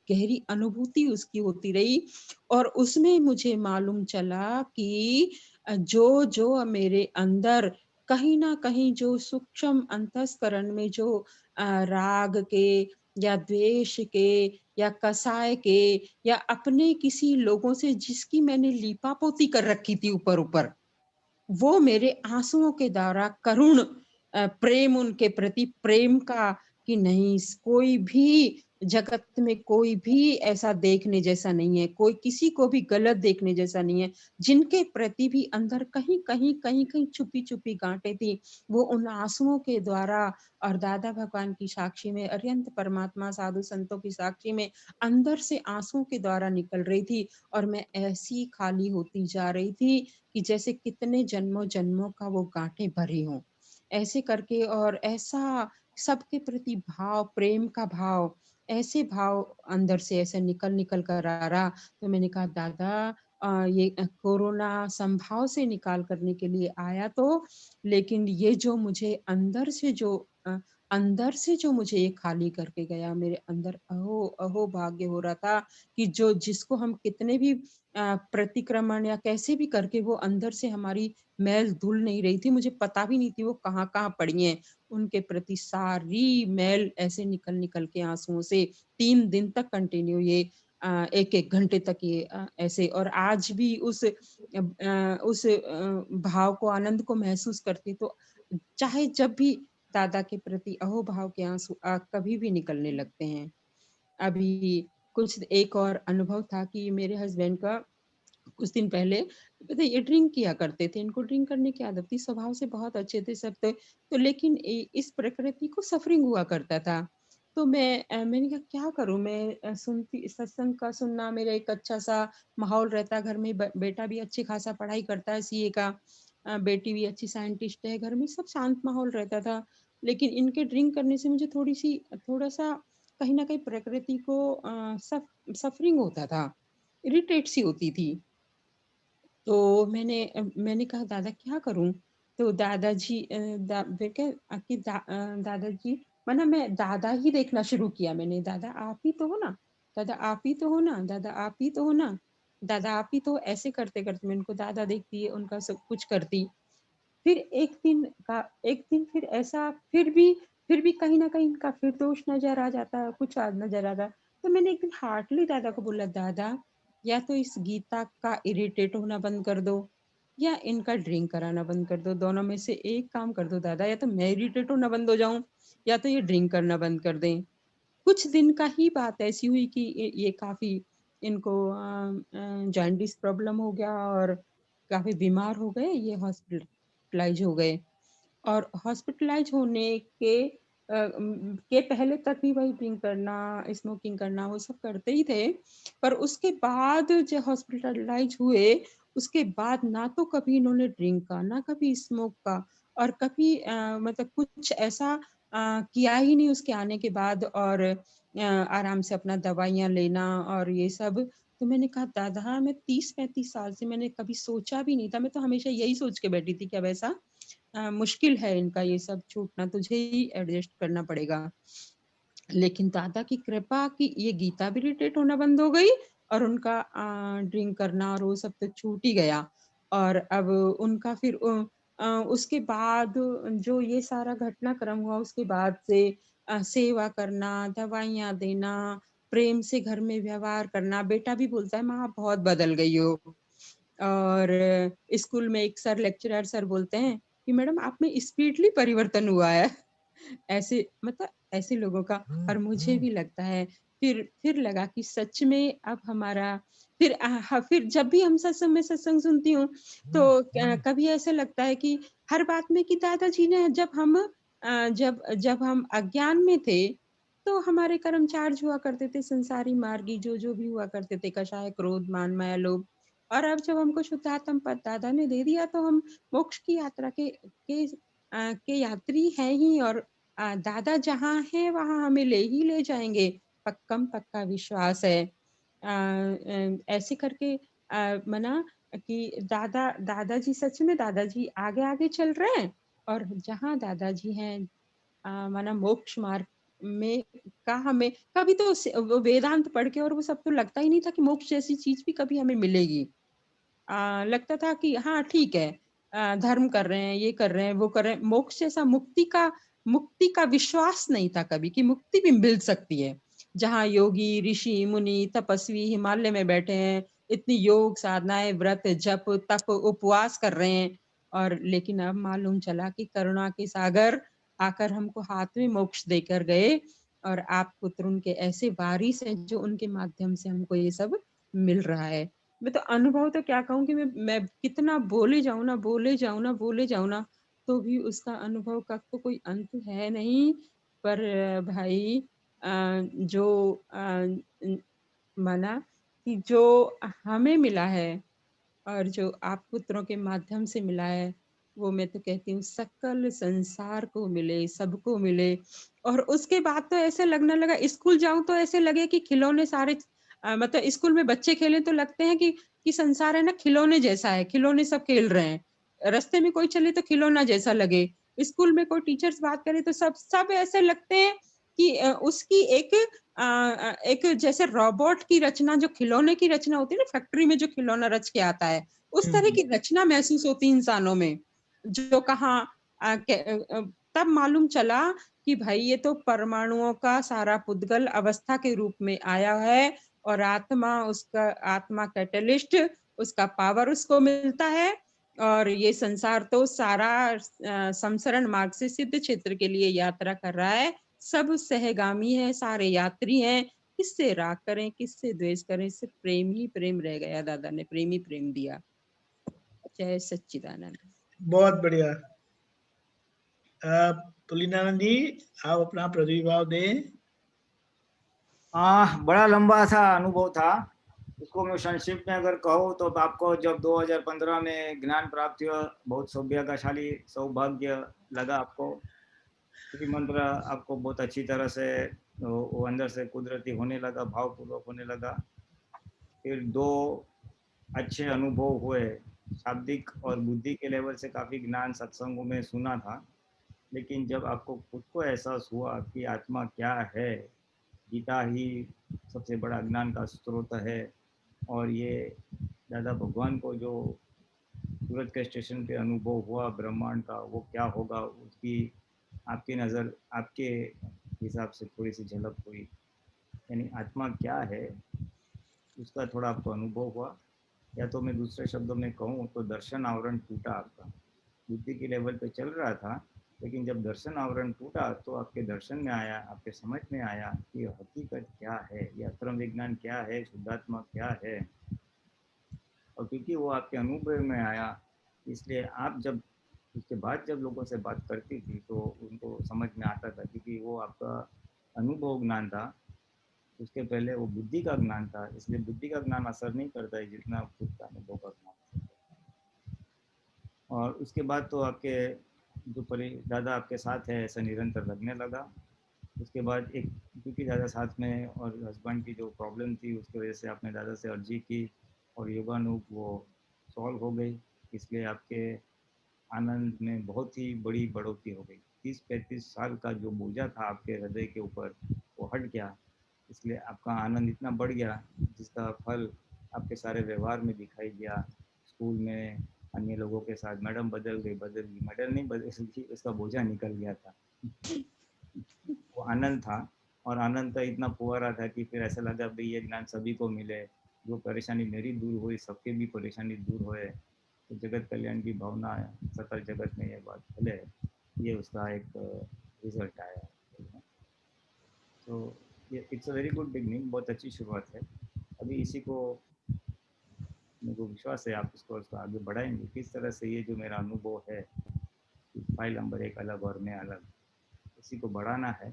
N: गहरी अनुभूति उसकी होती रही। और उसमें मुझे मालूम चला कि जो मेरे अंदर कहीं ना कहीं जो सूक्ष्म अंतस्करण में जो राग के या द्वेष के या कसाय के या अपने किसी लोगों से जिसकी मैंने लीपापोती कर रखी थी ऊपर ऊपर, वो मेरे आंसुओं के द्वारा करुण प्रेम, उनके प्रति प्रेम का, कि नहीं, कोई भी जगत में कोई भी ऐसा देखने जैसा नहीं है, कोई किसी को भी गलत देखने जैसा नहीं है। जिनके प्रति भी अंदर कहीं कहीं कहीं कहीं छुपी छुपी गांठें थी, वो उन आंसुओं के द्वारा और दादा भगवान की साक्षी में, अरिहंत परमात्मा साधु संतों की साक्षी में अंदर से आंसुओं के द्वारा निकल रही थी। और मैं ऐसी खाली होती जा रही थी कि जैसे कितने जन्मों जन्मों का वो गांठें भरी हों, ऐसे करके। और ऐसा सबके प्रति भाव, प्रेम का भाव, ऐसे भाव अंदर से ऐसे निकल निकल कर आ रहा। तो मैंने कहा, दादा ये कोरोना संभाव से निकाल करने के लिए आया तो, लेकिन ये जो मुझे अंदर से जो मुझे ये खाली करके गया, मेरे अंदर अहो अहो भाग्य हो रहा था कि जिसको हम कितने भी प्रतिक्रमण या कैसे भी करके, वो अंदर से हमारी मैल धुल नहीं रही थी। मुझे पता भी नहीं थी वो कहाँ कहाँ पड़ी हैं। उनके प्रति सारी मैल ऐसे निकल निकल के आंसुओं से 3 दिन तक कंटिन्यू, ये एक एक घंटे तक ये ऐसे। और आज भी उस भाव को, आनंद को महसूस करती, तो चाहे जब भी दादा के प्रति अहोभाव के आंसू कभी भी निकलने लगते हैं। अभी कुछ एक और अनुभव था कि मेरे हस्बैंड का कुछ दिन पहले, पता है, ये ड्रिंक किया करते थे, इनको ड्रिंक करने की आदत थी, स्वभाव से बहुत अच्छे थे सब, तो लेकिन इस प्रकृति को सफरिंग हुआ करता था। तो मैंने कहा क्या करूं मैं, सुनती सत्संग का सुनना, मेरा एक अच्छा सा माहौल रहता घर में, बेटा भी अच्छी खासा पढ़ाई करता है सीए का, बेटी भी अच्छी साइंटिस्ट है, घर में सब शांत माहौल रहता था। लेकिन इनके ड्रिंक करने से मुझे थोड़ा सा कहीं ना कहीं प्रकृति को सफरिंग होता था, इरिटेट सी होती थी। तो मैंने कहा, दादा क्या करूं? तो दादाजी दादाजी, माना मैं दादा ही देखना शुरू किया मैंने, दादा आप ही तो हो ना, दादा आप ही तो हो ना, दादा आप ही तो हो ना, दादा आप ही तो, ऐसे करते करते मैं उनको दादा देखती, उनका सब कुछ करती। फिर एक दिन फिर ऐसा, फिर भी कहीं ना कहीं इनका फिर दोष नजर आ जाता, कुछ नजर आ रहा। तो मैंने एक दिन हार्डली दादा को बोला, दादा या तो इस गीता का इरिटेट होना बंद कर दो, या इनका ड्रिंक कराना बंद कर दो, दोनों में से एक काम कर दो दादा, या तो मैं इरिटेट होना बंद हो जाऊं, या तो ये ड्रिंक करना बंद कर दें। कुछ दिन का ही बात ऐसी हुई कि ये काफी, इनको जॉन्डिस प्रॉब्लम हो गया और काफी बीमार हो गए, ये हॉस्पिटलाइज हो गए। और हॉस्पिटलाइज होने के पहले तक भी वही ड्रिंक करना, स्मोकिंग करना, वो सब करते ही थे। पर उसके बाद जब हॉस्पिटलाइज हुए, उसके बाद ना तो कभी इन्होंने ड्रिंक का, ना कभी स्मोक का, और कभी मतलब कुछ ऐसा किया ही नहीं उसके आने के बाद, और आराम से अपना दवाइयाँ लेना और ये सब। तो मैंने कहा दादा, मैं 30-35 साल से मैंने कभी सोचा भी नहीं था, मैं तो हमेशा यही सोच के बैठी थी कि अब ऐसा मुश्किल है इनका ये सब छूटना, तुझे ही एडजस्ट करना पड़ेगा। लेकिन दादा की कृपा कि ये गीता भी इरिटेट होना बंद हो गई, और उनका ड्रिंक करना और वो सब तो छूट ही गया। और अब उनका फिर उसके बाद जो ये सारा घटनाक्रम हुआ, उसके बाद से सेवा करना, दवाइयाँ देना, प्रेम से घर में व्यवहार करना। बेटा भी बोलता है माँ आप बहुत बदल गई हो। और स्कूल में एक सर लेक्चरर सर बोलते हैं कि मैडम आप में स्पीडली परिवर्तन हुआ है। ऐसे मतलब ऐसे लोगों का। और मुझे भी लगता है, फिर लगा कि सच में अब हमारा फिर जब भी हम सत्संग सुनती हूँ, तो कभी ऐसा लगता है कि हर बात में कि दादाजी ने जब हम अज्ञान में थे, तो हमारे कर्म चार्ज हुआ करते थे, संसारी मार्गी जो भी हुआ करते थे, कषाय, क्रोध, मान, माया, लोभ। और अब जब हमको शुद्धात्म पद दादा ने दे दिया, तो हम मोक्ष की यात्रा के यात्री हैं ही। और दादा जहाँ हैं वहाँ हमें ले ही ले जाएंगे, पक्का विश्वास है। ऐसे करके मना कि दादाजी सच में दादाजी आगे आगे चल रहे हैं, और जहाँ दादाजी हैं माना मोक्ष मार्ग में का हमें कभी तो वो वेदांत पढ़ के और वो सब तो लगता ही नहीं था कि मोक्ष जैसी चीज भी कभी हमें मिलेगी। लगता था कि हाँ ठीक है, धर्म कर रहे हैं, ये कर रहे हैं, वो कर रहे हैं, मोक्ष जैसा मुक्ति का विश्वास नहीं था कभी कि मुक्ति भी मिल सकती है। जहाँ योगी, ऋषि, मुनि, तपस्वी हिमालय में बैठे हैं, इतनी योग साधनाएं, व्रत, जप, तप, उपवास कर रहे हैं, और लेकिन अब मालूम चला कि करुणा के सागर आकर हमको हाथ में मोक्ष देकर गए, और आप पुत्र उनके ऐसे वारिस हैं जो उनके माध्यम से हमको ये सब मिल रहा है। मैं तो अनुभव तो क्या कहूँ कि मैं कितना बोले जाऊं ना, तो भी उसका अनुभव का तो कोई अंत है नहीं। पर भाई जो माना कि जो हमें मिला है और जो आप पुत्रों के माध्यम से मिला है, वो मैं तो कहती हूँ सकल संसार को मिले, सबको मिले। और उसके बाद तो ऐसे लगने लगा, स्कूल जाऊं तो ऐसे लगे कि खिलौने सारे मतलब स्कूल में बच्चे खेले तो लगते हैं कि संसार है ना खिलौने जैसा है, खिलौने सब खेल रहे हैं। रास्ते में कोई चले तो खिलौना जैसा लगे। स्कूल में कोई टीचर्स बात करे तो सब ऐसे लगते हैं कि उसकी एक जैसे रोबोट की रचना, जो खिलौने की रचना होती है ना, फैक्ट्री में जो खिलौना रच के आता है, उस तरह की रचना महसूस होती है इंसानों में। जो कहा तब मालूम चला कि भाई ये तो परमाणुओं का सारा पुद्गल अवस्था के रूप में आया है, और आत्मा कैटलिस्ट, उसका पावर उसको मिलता है। और ये संसार तो सारा समसरण मार्ग से सिद्ध क्षेत्र के लिए यात्रा कर रहा है। सब सहगामी है, सारे यात्री हैं। किससे राग करें, किससे द्वेष करें, सिर्फ प्रेम ही प्रेम रह गया। दादा ने प्रेम ही प्रेम दिया। जय सच्चिदानंद।
I: बहुत बढ़िया। तुलिनानंद जी, आप अपना प्रतिभाव दें।
B: बड़ा लंबा सा अनुभव था। उसको मैं संक्षिप्त में अगर कहूँ तो आपको जब 2015 में ज्ञान प्राप्त हुआ, बहुत सौभाग्य लगा आपको। मंत्र आपको बहुत अच्छी तरह से वो अंदर से कुदरती होने लगा, भावपूर्वक होने लगा। फिर 2 अच्छे अनुभव हुए, शाब्दिक और बुद्धि के लेवल से काफ़ी ज्ञान सत्संगों में सुना था। लेकिन जब आपको खुद को एहसास हुआ कि आत्मा क्या है, गीता ही सबसे बड़ा ज्ञान का स्रोत है, और ये दादा भगवान को जो सूरत के स्टेशन पे अनुभव हुआ ब्रह्मांड का, वो क्या होगा, उसकी आपकी नज़र, आपके हिसाब से थोड़ी सी झलक हुई। यानी आत्मा क्या है उसका थोड़ा आपको अनुभव हुआ। या तो मैं दूसरे शब्दों में कहूँ तो दर्शन आवरण टूटा आपका। बुद्धि की लेवल पे चल रहा था, लेकिन जब दर्शन आवरण टूटा तो आपके दर्शन में आया, आपके समझ में आया कि हकीकत क्या है, ये अक्रम विज्ञान क्या है, शुद्धात्मा क्या है। और क्योंकि वो आपके अनुभव में आया, इसलिए आप जब उसके बाद जब लोगों से बात करती थी तो उनको समझ में आता था, क्योंकि वो आपका अनुभव ज्ञान था। उसके पहले वो बुद्धि का ज्ञान था, इसलिए बुद्धि का ज्ञान असर नहीं करता है जितना खुद का अनुभव का ज्ञान। और उसके बाद तो आपके जो दादा आपके साथ है ऐसा निरंतर लगने लगा। उसके बाद एक, क्योंकि दादा साथ में और हस्बैंड की जो प्रॉब्लम थी उसकी वजह से आपने दादा से अर्जी की और योगानूप वो सॉल्व हो गई, इसलिए आपके आनंद में बहुत ही बड़ी बढ़ोतरी हो गई। 30-35 साल का जो बोझा था आपके हृदय के ऊपर वो हट गया, इसलिए आपका आनंद इतना बढ़ गया जिसका फल आपके सारे व्यवहार में दिखाई दिया। स्कूल में अन्य लोगों के साथ मैडम बदल गई, मैडम नहीं बदल, उसका बोझा निकल गया था। वो आनंद था और आनंद का इतना फुहारा था कि फिर ऐसा लगा भाई ये ज्ञान सभी को मिले, जो परेशानी मेरी दूर हुई सबके भी परेशानी दूर होए, तो जगत कल्याण की भावना सकल जगत में ये बात फैले, ये उसका एक रिजल्ट आया। तो ये it's a very good beginning, बहुत अच्छी शुरुआत है। अभी इसी को मेरे को विश्वास है आप इसको आगे बढ़ाएंगे। किस तरह से ये जो मेरा अनुभव है फाइल नंबर 1 अलग और मैं अलग, इसी को बढ़ाना है।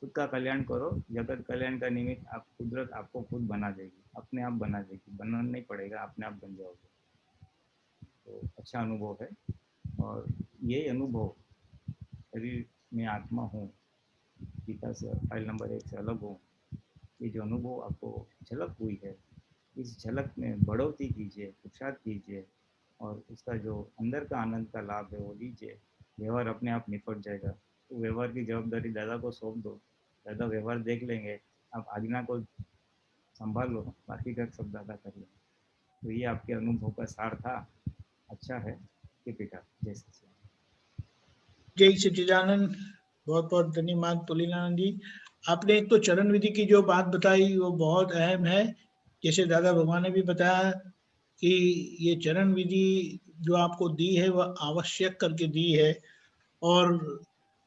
B: खुद का कल्याण करो, जगत कल्याण का निमित्त आप कुदरत आपको खुद बना देगी, अपने आप बना देगी, बनाना नहीं पड़ेगा, अपने आप बन जाओगे। तो अच्छा अनुभव है और यही अनुभव शरीर में आत्मा हूँ, गीता से फाइल नंबर 1 से अलग हूँ, ये जो अनुभव आपको झलक हुई है, इस झलक में बढ़ोतरी कीजिए, पुरुषार्थ कीजिए और उसका जो अंदर का आनंद का लाभ है वो लीजिए। व्यवहार अपने आप निपट जाएगा। तो व्यवहार की जवाबदारी दादा को सौंप दो, दादा व्यवहार देख लेंगे, आप आज्ञा को संभाल लो, बाकी का सब दादा कर लेंगे। तो ये आपके अनुभव का सार था। अच्छा है कि पिता जय सच्चिदानंद।
I: जय सच्चिदानंद। बहुत बहुत धन्यवाद तुलिनानंद जी। आपने एक तो चरण विधि की जो बात बताई वो बहुत अहम है। जैसे दादा भगवान ने भी बताया कि ये चरण विधि जो आपको दी है वह आवश्यक करके दी है, और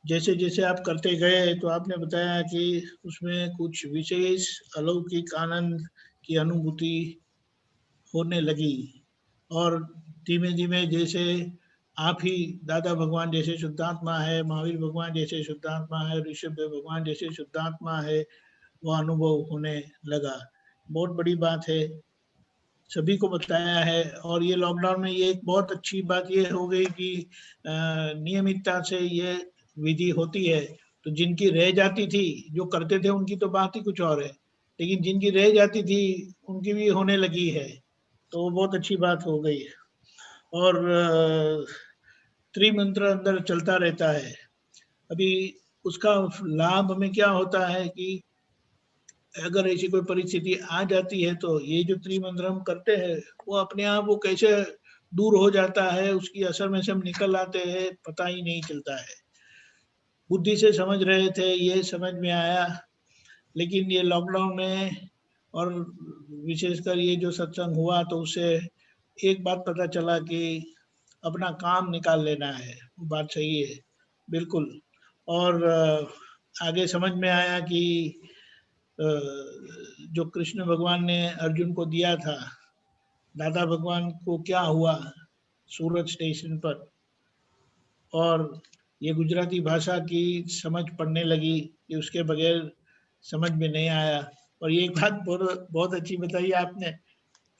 I: जैसे जैसे आप करते गए तो आपने बताया कि उसमें कुछ विशेष अलौकिक आनंद की अनुभूति होने लगी, और धीमे धीमे जैसे आप ही दादा भगवान जैसे शुद्धात्मा है, महावीर भगवान जैसे शुद्धात्मा है, ऋषभ भगवान जैसे शुद्धात्मा है, वो अनुभव होने लगा। बहुत बड़ी बात है, सभी को बताया है। और ये लॉकडाउन में ये एक बहुत अच्छी बात ये हो गई कि नियमितता से ये विधि होती है। तो जिनकी रह जाती थी, जो करते थे उनकी तो बात ही कुछ और है, लेकिन जिनकी रह जाती थी उनकी भी होने लगी है, तो वो बहुत अच्छी बात हो गई है। और त्रिमंत्र अंदर चलता रहता है। अभी उसका लाभ हमें क्या होता है कि अगर ऐसी कोई परिस्थिति आ जाती है तो ये जो त्रिमंत्र हम करते हैं वो अपने आप वो कैसे दूर हो जाता है, उसकी असर में से हम निकल आते हैं, पता ही नहीं चलता है। बुद्धि से समझ रहे थे, ये समझ में आया, लेकिन ये लॉकडाउन में और विशेषकर ये जो सत्संग हुआ तो उससे एक बात पता चला कि अपना काम निकाल लेना है। बात सही है बिल्कुल। और आगे समझ में आया कि जो कृष्ण भगवान ने अर्जुन को दिया था, दादा भगवान को क्या हुआ सूरत स्टेशन पर, और ये गुजराती भाषा की समझ पड़ने लगी कि उसके बगैर समझ में नहीं आया। और ये एक बात बहुत अच्छी बताई आपने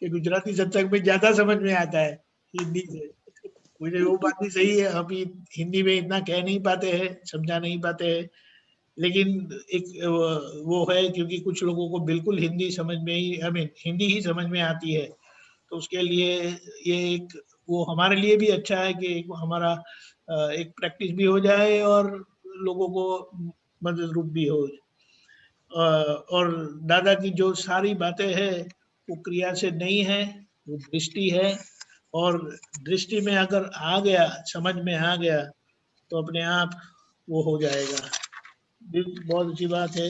I: कि गुजराती सत्संग में ज्यादा समझ में आता है हिंदी से। मुझे वो बात भी सही है, हम हिंदी में इतना कह नहीं पाते हैं, समझा नहीं पाते हैं, लेकिन एक वो है क्योंकि कुछ लोगों को बिल्कुल हिंदी समझ में ही हिंदी ही समझ में आती है, तो उसके लिए ये एक वो हमारे लिए भी अच्छा है कि हमारा एक प्रैक्टिस भी हो जाए और लोगों को मदद रूप भी हो। और दादा की जो सारी बातें हैं वो क्रिया से नहीं है, वो दृष्टि है, और दृष्टि में अगर आ गया, समझ में आ गया तो अपने आप वो हो जाएगा। बहुत अच्छी बात है।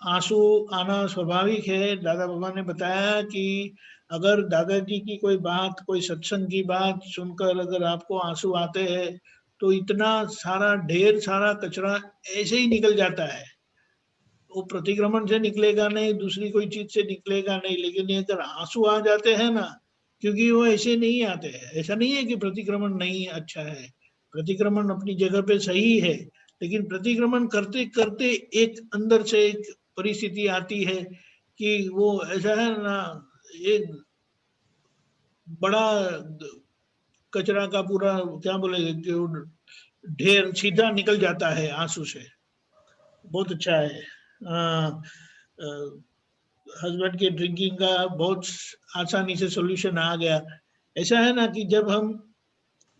I: आंसू आना स्वाभाविक है। दादा भगवान ने बताया कि अगर दादाजी की कोई बात, कोई सत्संग की बात सुनकर अगर आपको आंसू आते हैं तो इतना सारा ढेर सारा कचरा ऐसे ही निकल जाता है। वो प्रतिक्रमण से निकलेगा नहीं, दूसरी कोई चीज से निकलेगा नहीं, लेकिन ये अगर आंसू आ जाते हैं ना, क्योंकि वो ऐसे नहीं आते हैं। ऐसा नहीं है कि प्रतिक्रमण नहीं अच्छा है, प्रतिक्रमण अपनी जगह पे सही है, लेकिन प्रतिक्रमण करते करते एक अंदर से एक परिस्थिति आती है कि वो ऐसा है ना, एक बड़ा कचरा का पूरा क्या बोले जो ढेर सीधा निकल जाता है आंसू से। बहुत अच्छा है। हस्बैंड के ड्रिंकिंग का बहुत आसानी से सॉल्यूशन आ गया। ऐसा है ना कि जब हम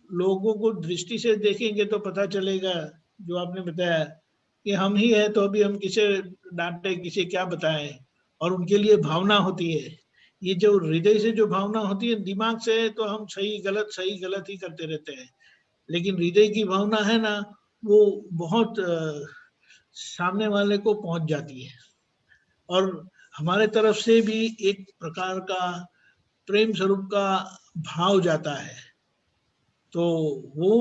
I: लोगों को दृष्टि से देखेंगे तो पता चलेगा, जो आपने बताया कि हम ही है तो अभी हम किसे डांटे, किसे क्या बताएं, और उनके लिए भावना होती है। ये जो हृदय से जो भावना होती है, दिमाग से तो हम सही गलत ही करते रहते हैं, लेकिन हृदय की भावना है ना, वो बहुत सामने वाले को पहुंच जाती है, और हमारे तरफ से भी एक प्रकार का प्रेम स्वरूप का भाव जाता है। तो वो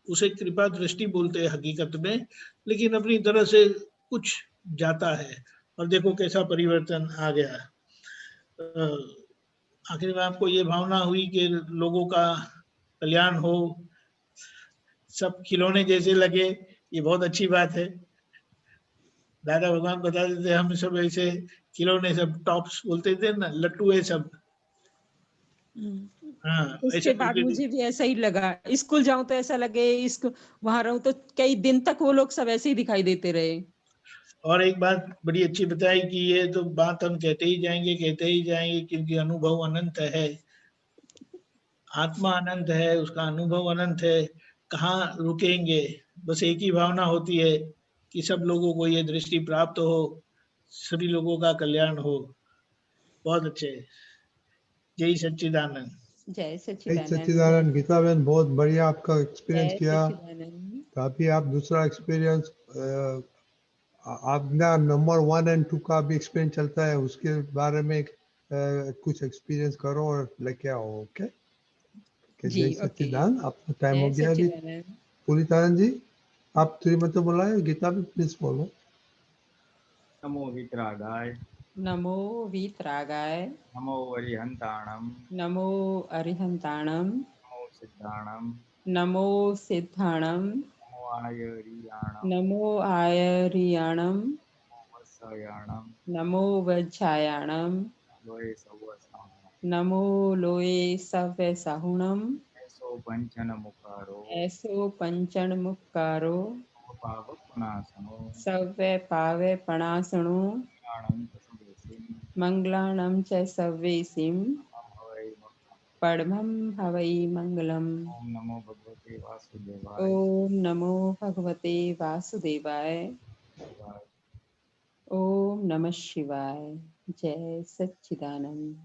I: उसे कृपा दृष्टि बोलते हैं हकीकत में, लेकिन अपनी तरह से कुछ जाता है, और देखो कैसा परिवर्तन आ गया। आखिर में आपको ये भावना हुई कि लोगों का कल्याण हो, सब खिलौने जैसे लगे, ये बहुत अच्छी बात है। दादा भगवान बता देते हम सब ऐसे खिलौने, सब टॉप्स बोलते थे ना, लट्टू है सब। हाँ,
N: उसके
I: ऐसे
N: बाद
I: बोलते थे।
N: मुझे भी ऐसा ही लगा, स्कूल जाऊं तो ऐसा लगे, वहां रहूं तो कई दिन तक वो लोग सब ऐसे ही दिखाई देते रहे।
I: और एक बात बड़ी अच्छी बताई कि ये तो बात हम कहते ही जाएंगे क्योंकि अनुभव अनंत है, आत्मा अनंत है, उसका अनुभव अनंत है, कहाँ रुकेंगे। बस एक ही भावना होती है कि सब लोगों को ये दृष्टि प्राप्त हो, सभी लोगों का कल्याण हो। बहुत अच्छे। जय सच्चिदानंद।
N: जय
D: सच्चिदानंद।
N: सच्चिदानंद।
D: गीता बहन बहुत बढ़िया आपका एक्सपीरियंस
N: जय
D: किया।
N: सच्चिदानंद।
D: काफी आप दूसरा एक्सपीरियंस आपका नंबर 1 और 2 का भी एक्सपीरियंस चलता है, उसके बारे में कुछ एक्सपीरियंस करो और लेके आओ। ओके
N: जी,
D: जय
N: ओके।
D: सच्चिदानंद। आपका टाइम हो
N: जय
D: गया अभी।
N: सच्चिदानंद।
D: पुलितानंद जी आप त्रिमंत्र बोला है, गीता भी प्लीज बोलो।
B: नमो वितरागाय,
N: नमो वीतरागाय,
B: नमो वरिहंताणम,
N: नमो अरिहंताणम,
B: नमो सिद्धाणम,
N: नमो सिद्धाणम,
B: नमो आयरियाणम,
N: नमो आयरियाणम,
B: नमो वत्सयाणम,
N: नमो वज्झायाणम,
B: लोये सवसाणम,
N: नमो लोये सव्य साहुणम,
B: ऐसो पंचन मुखारो,
N: ऐसो पंचन मुक्कारो,
B: पावपनासनो,
N: सव्य पावे पणासणो,
B: ज्ञानं तसुदेसिं,
N: मंगलाणं च सव्येसिं,
B: हवै मंगलम्।
N: परमं हवै मंगलम्।
B: ओम नमो भगवते वासुदेवाय।
N: ओम नमो भगवते वासुदेवाय।
B: शिवाय।
N: ओम नमः शिवाय। जय सच्चिदानंद।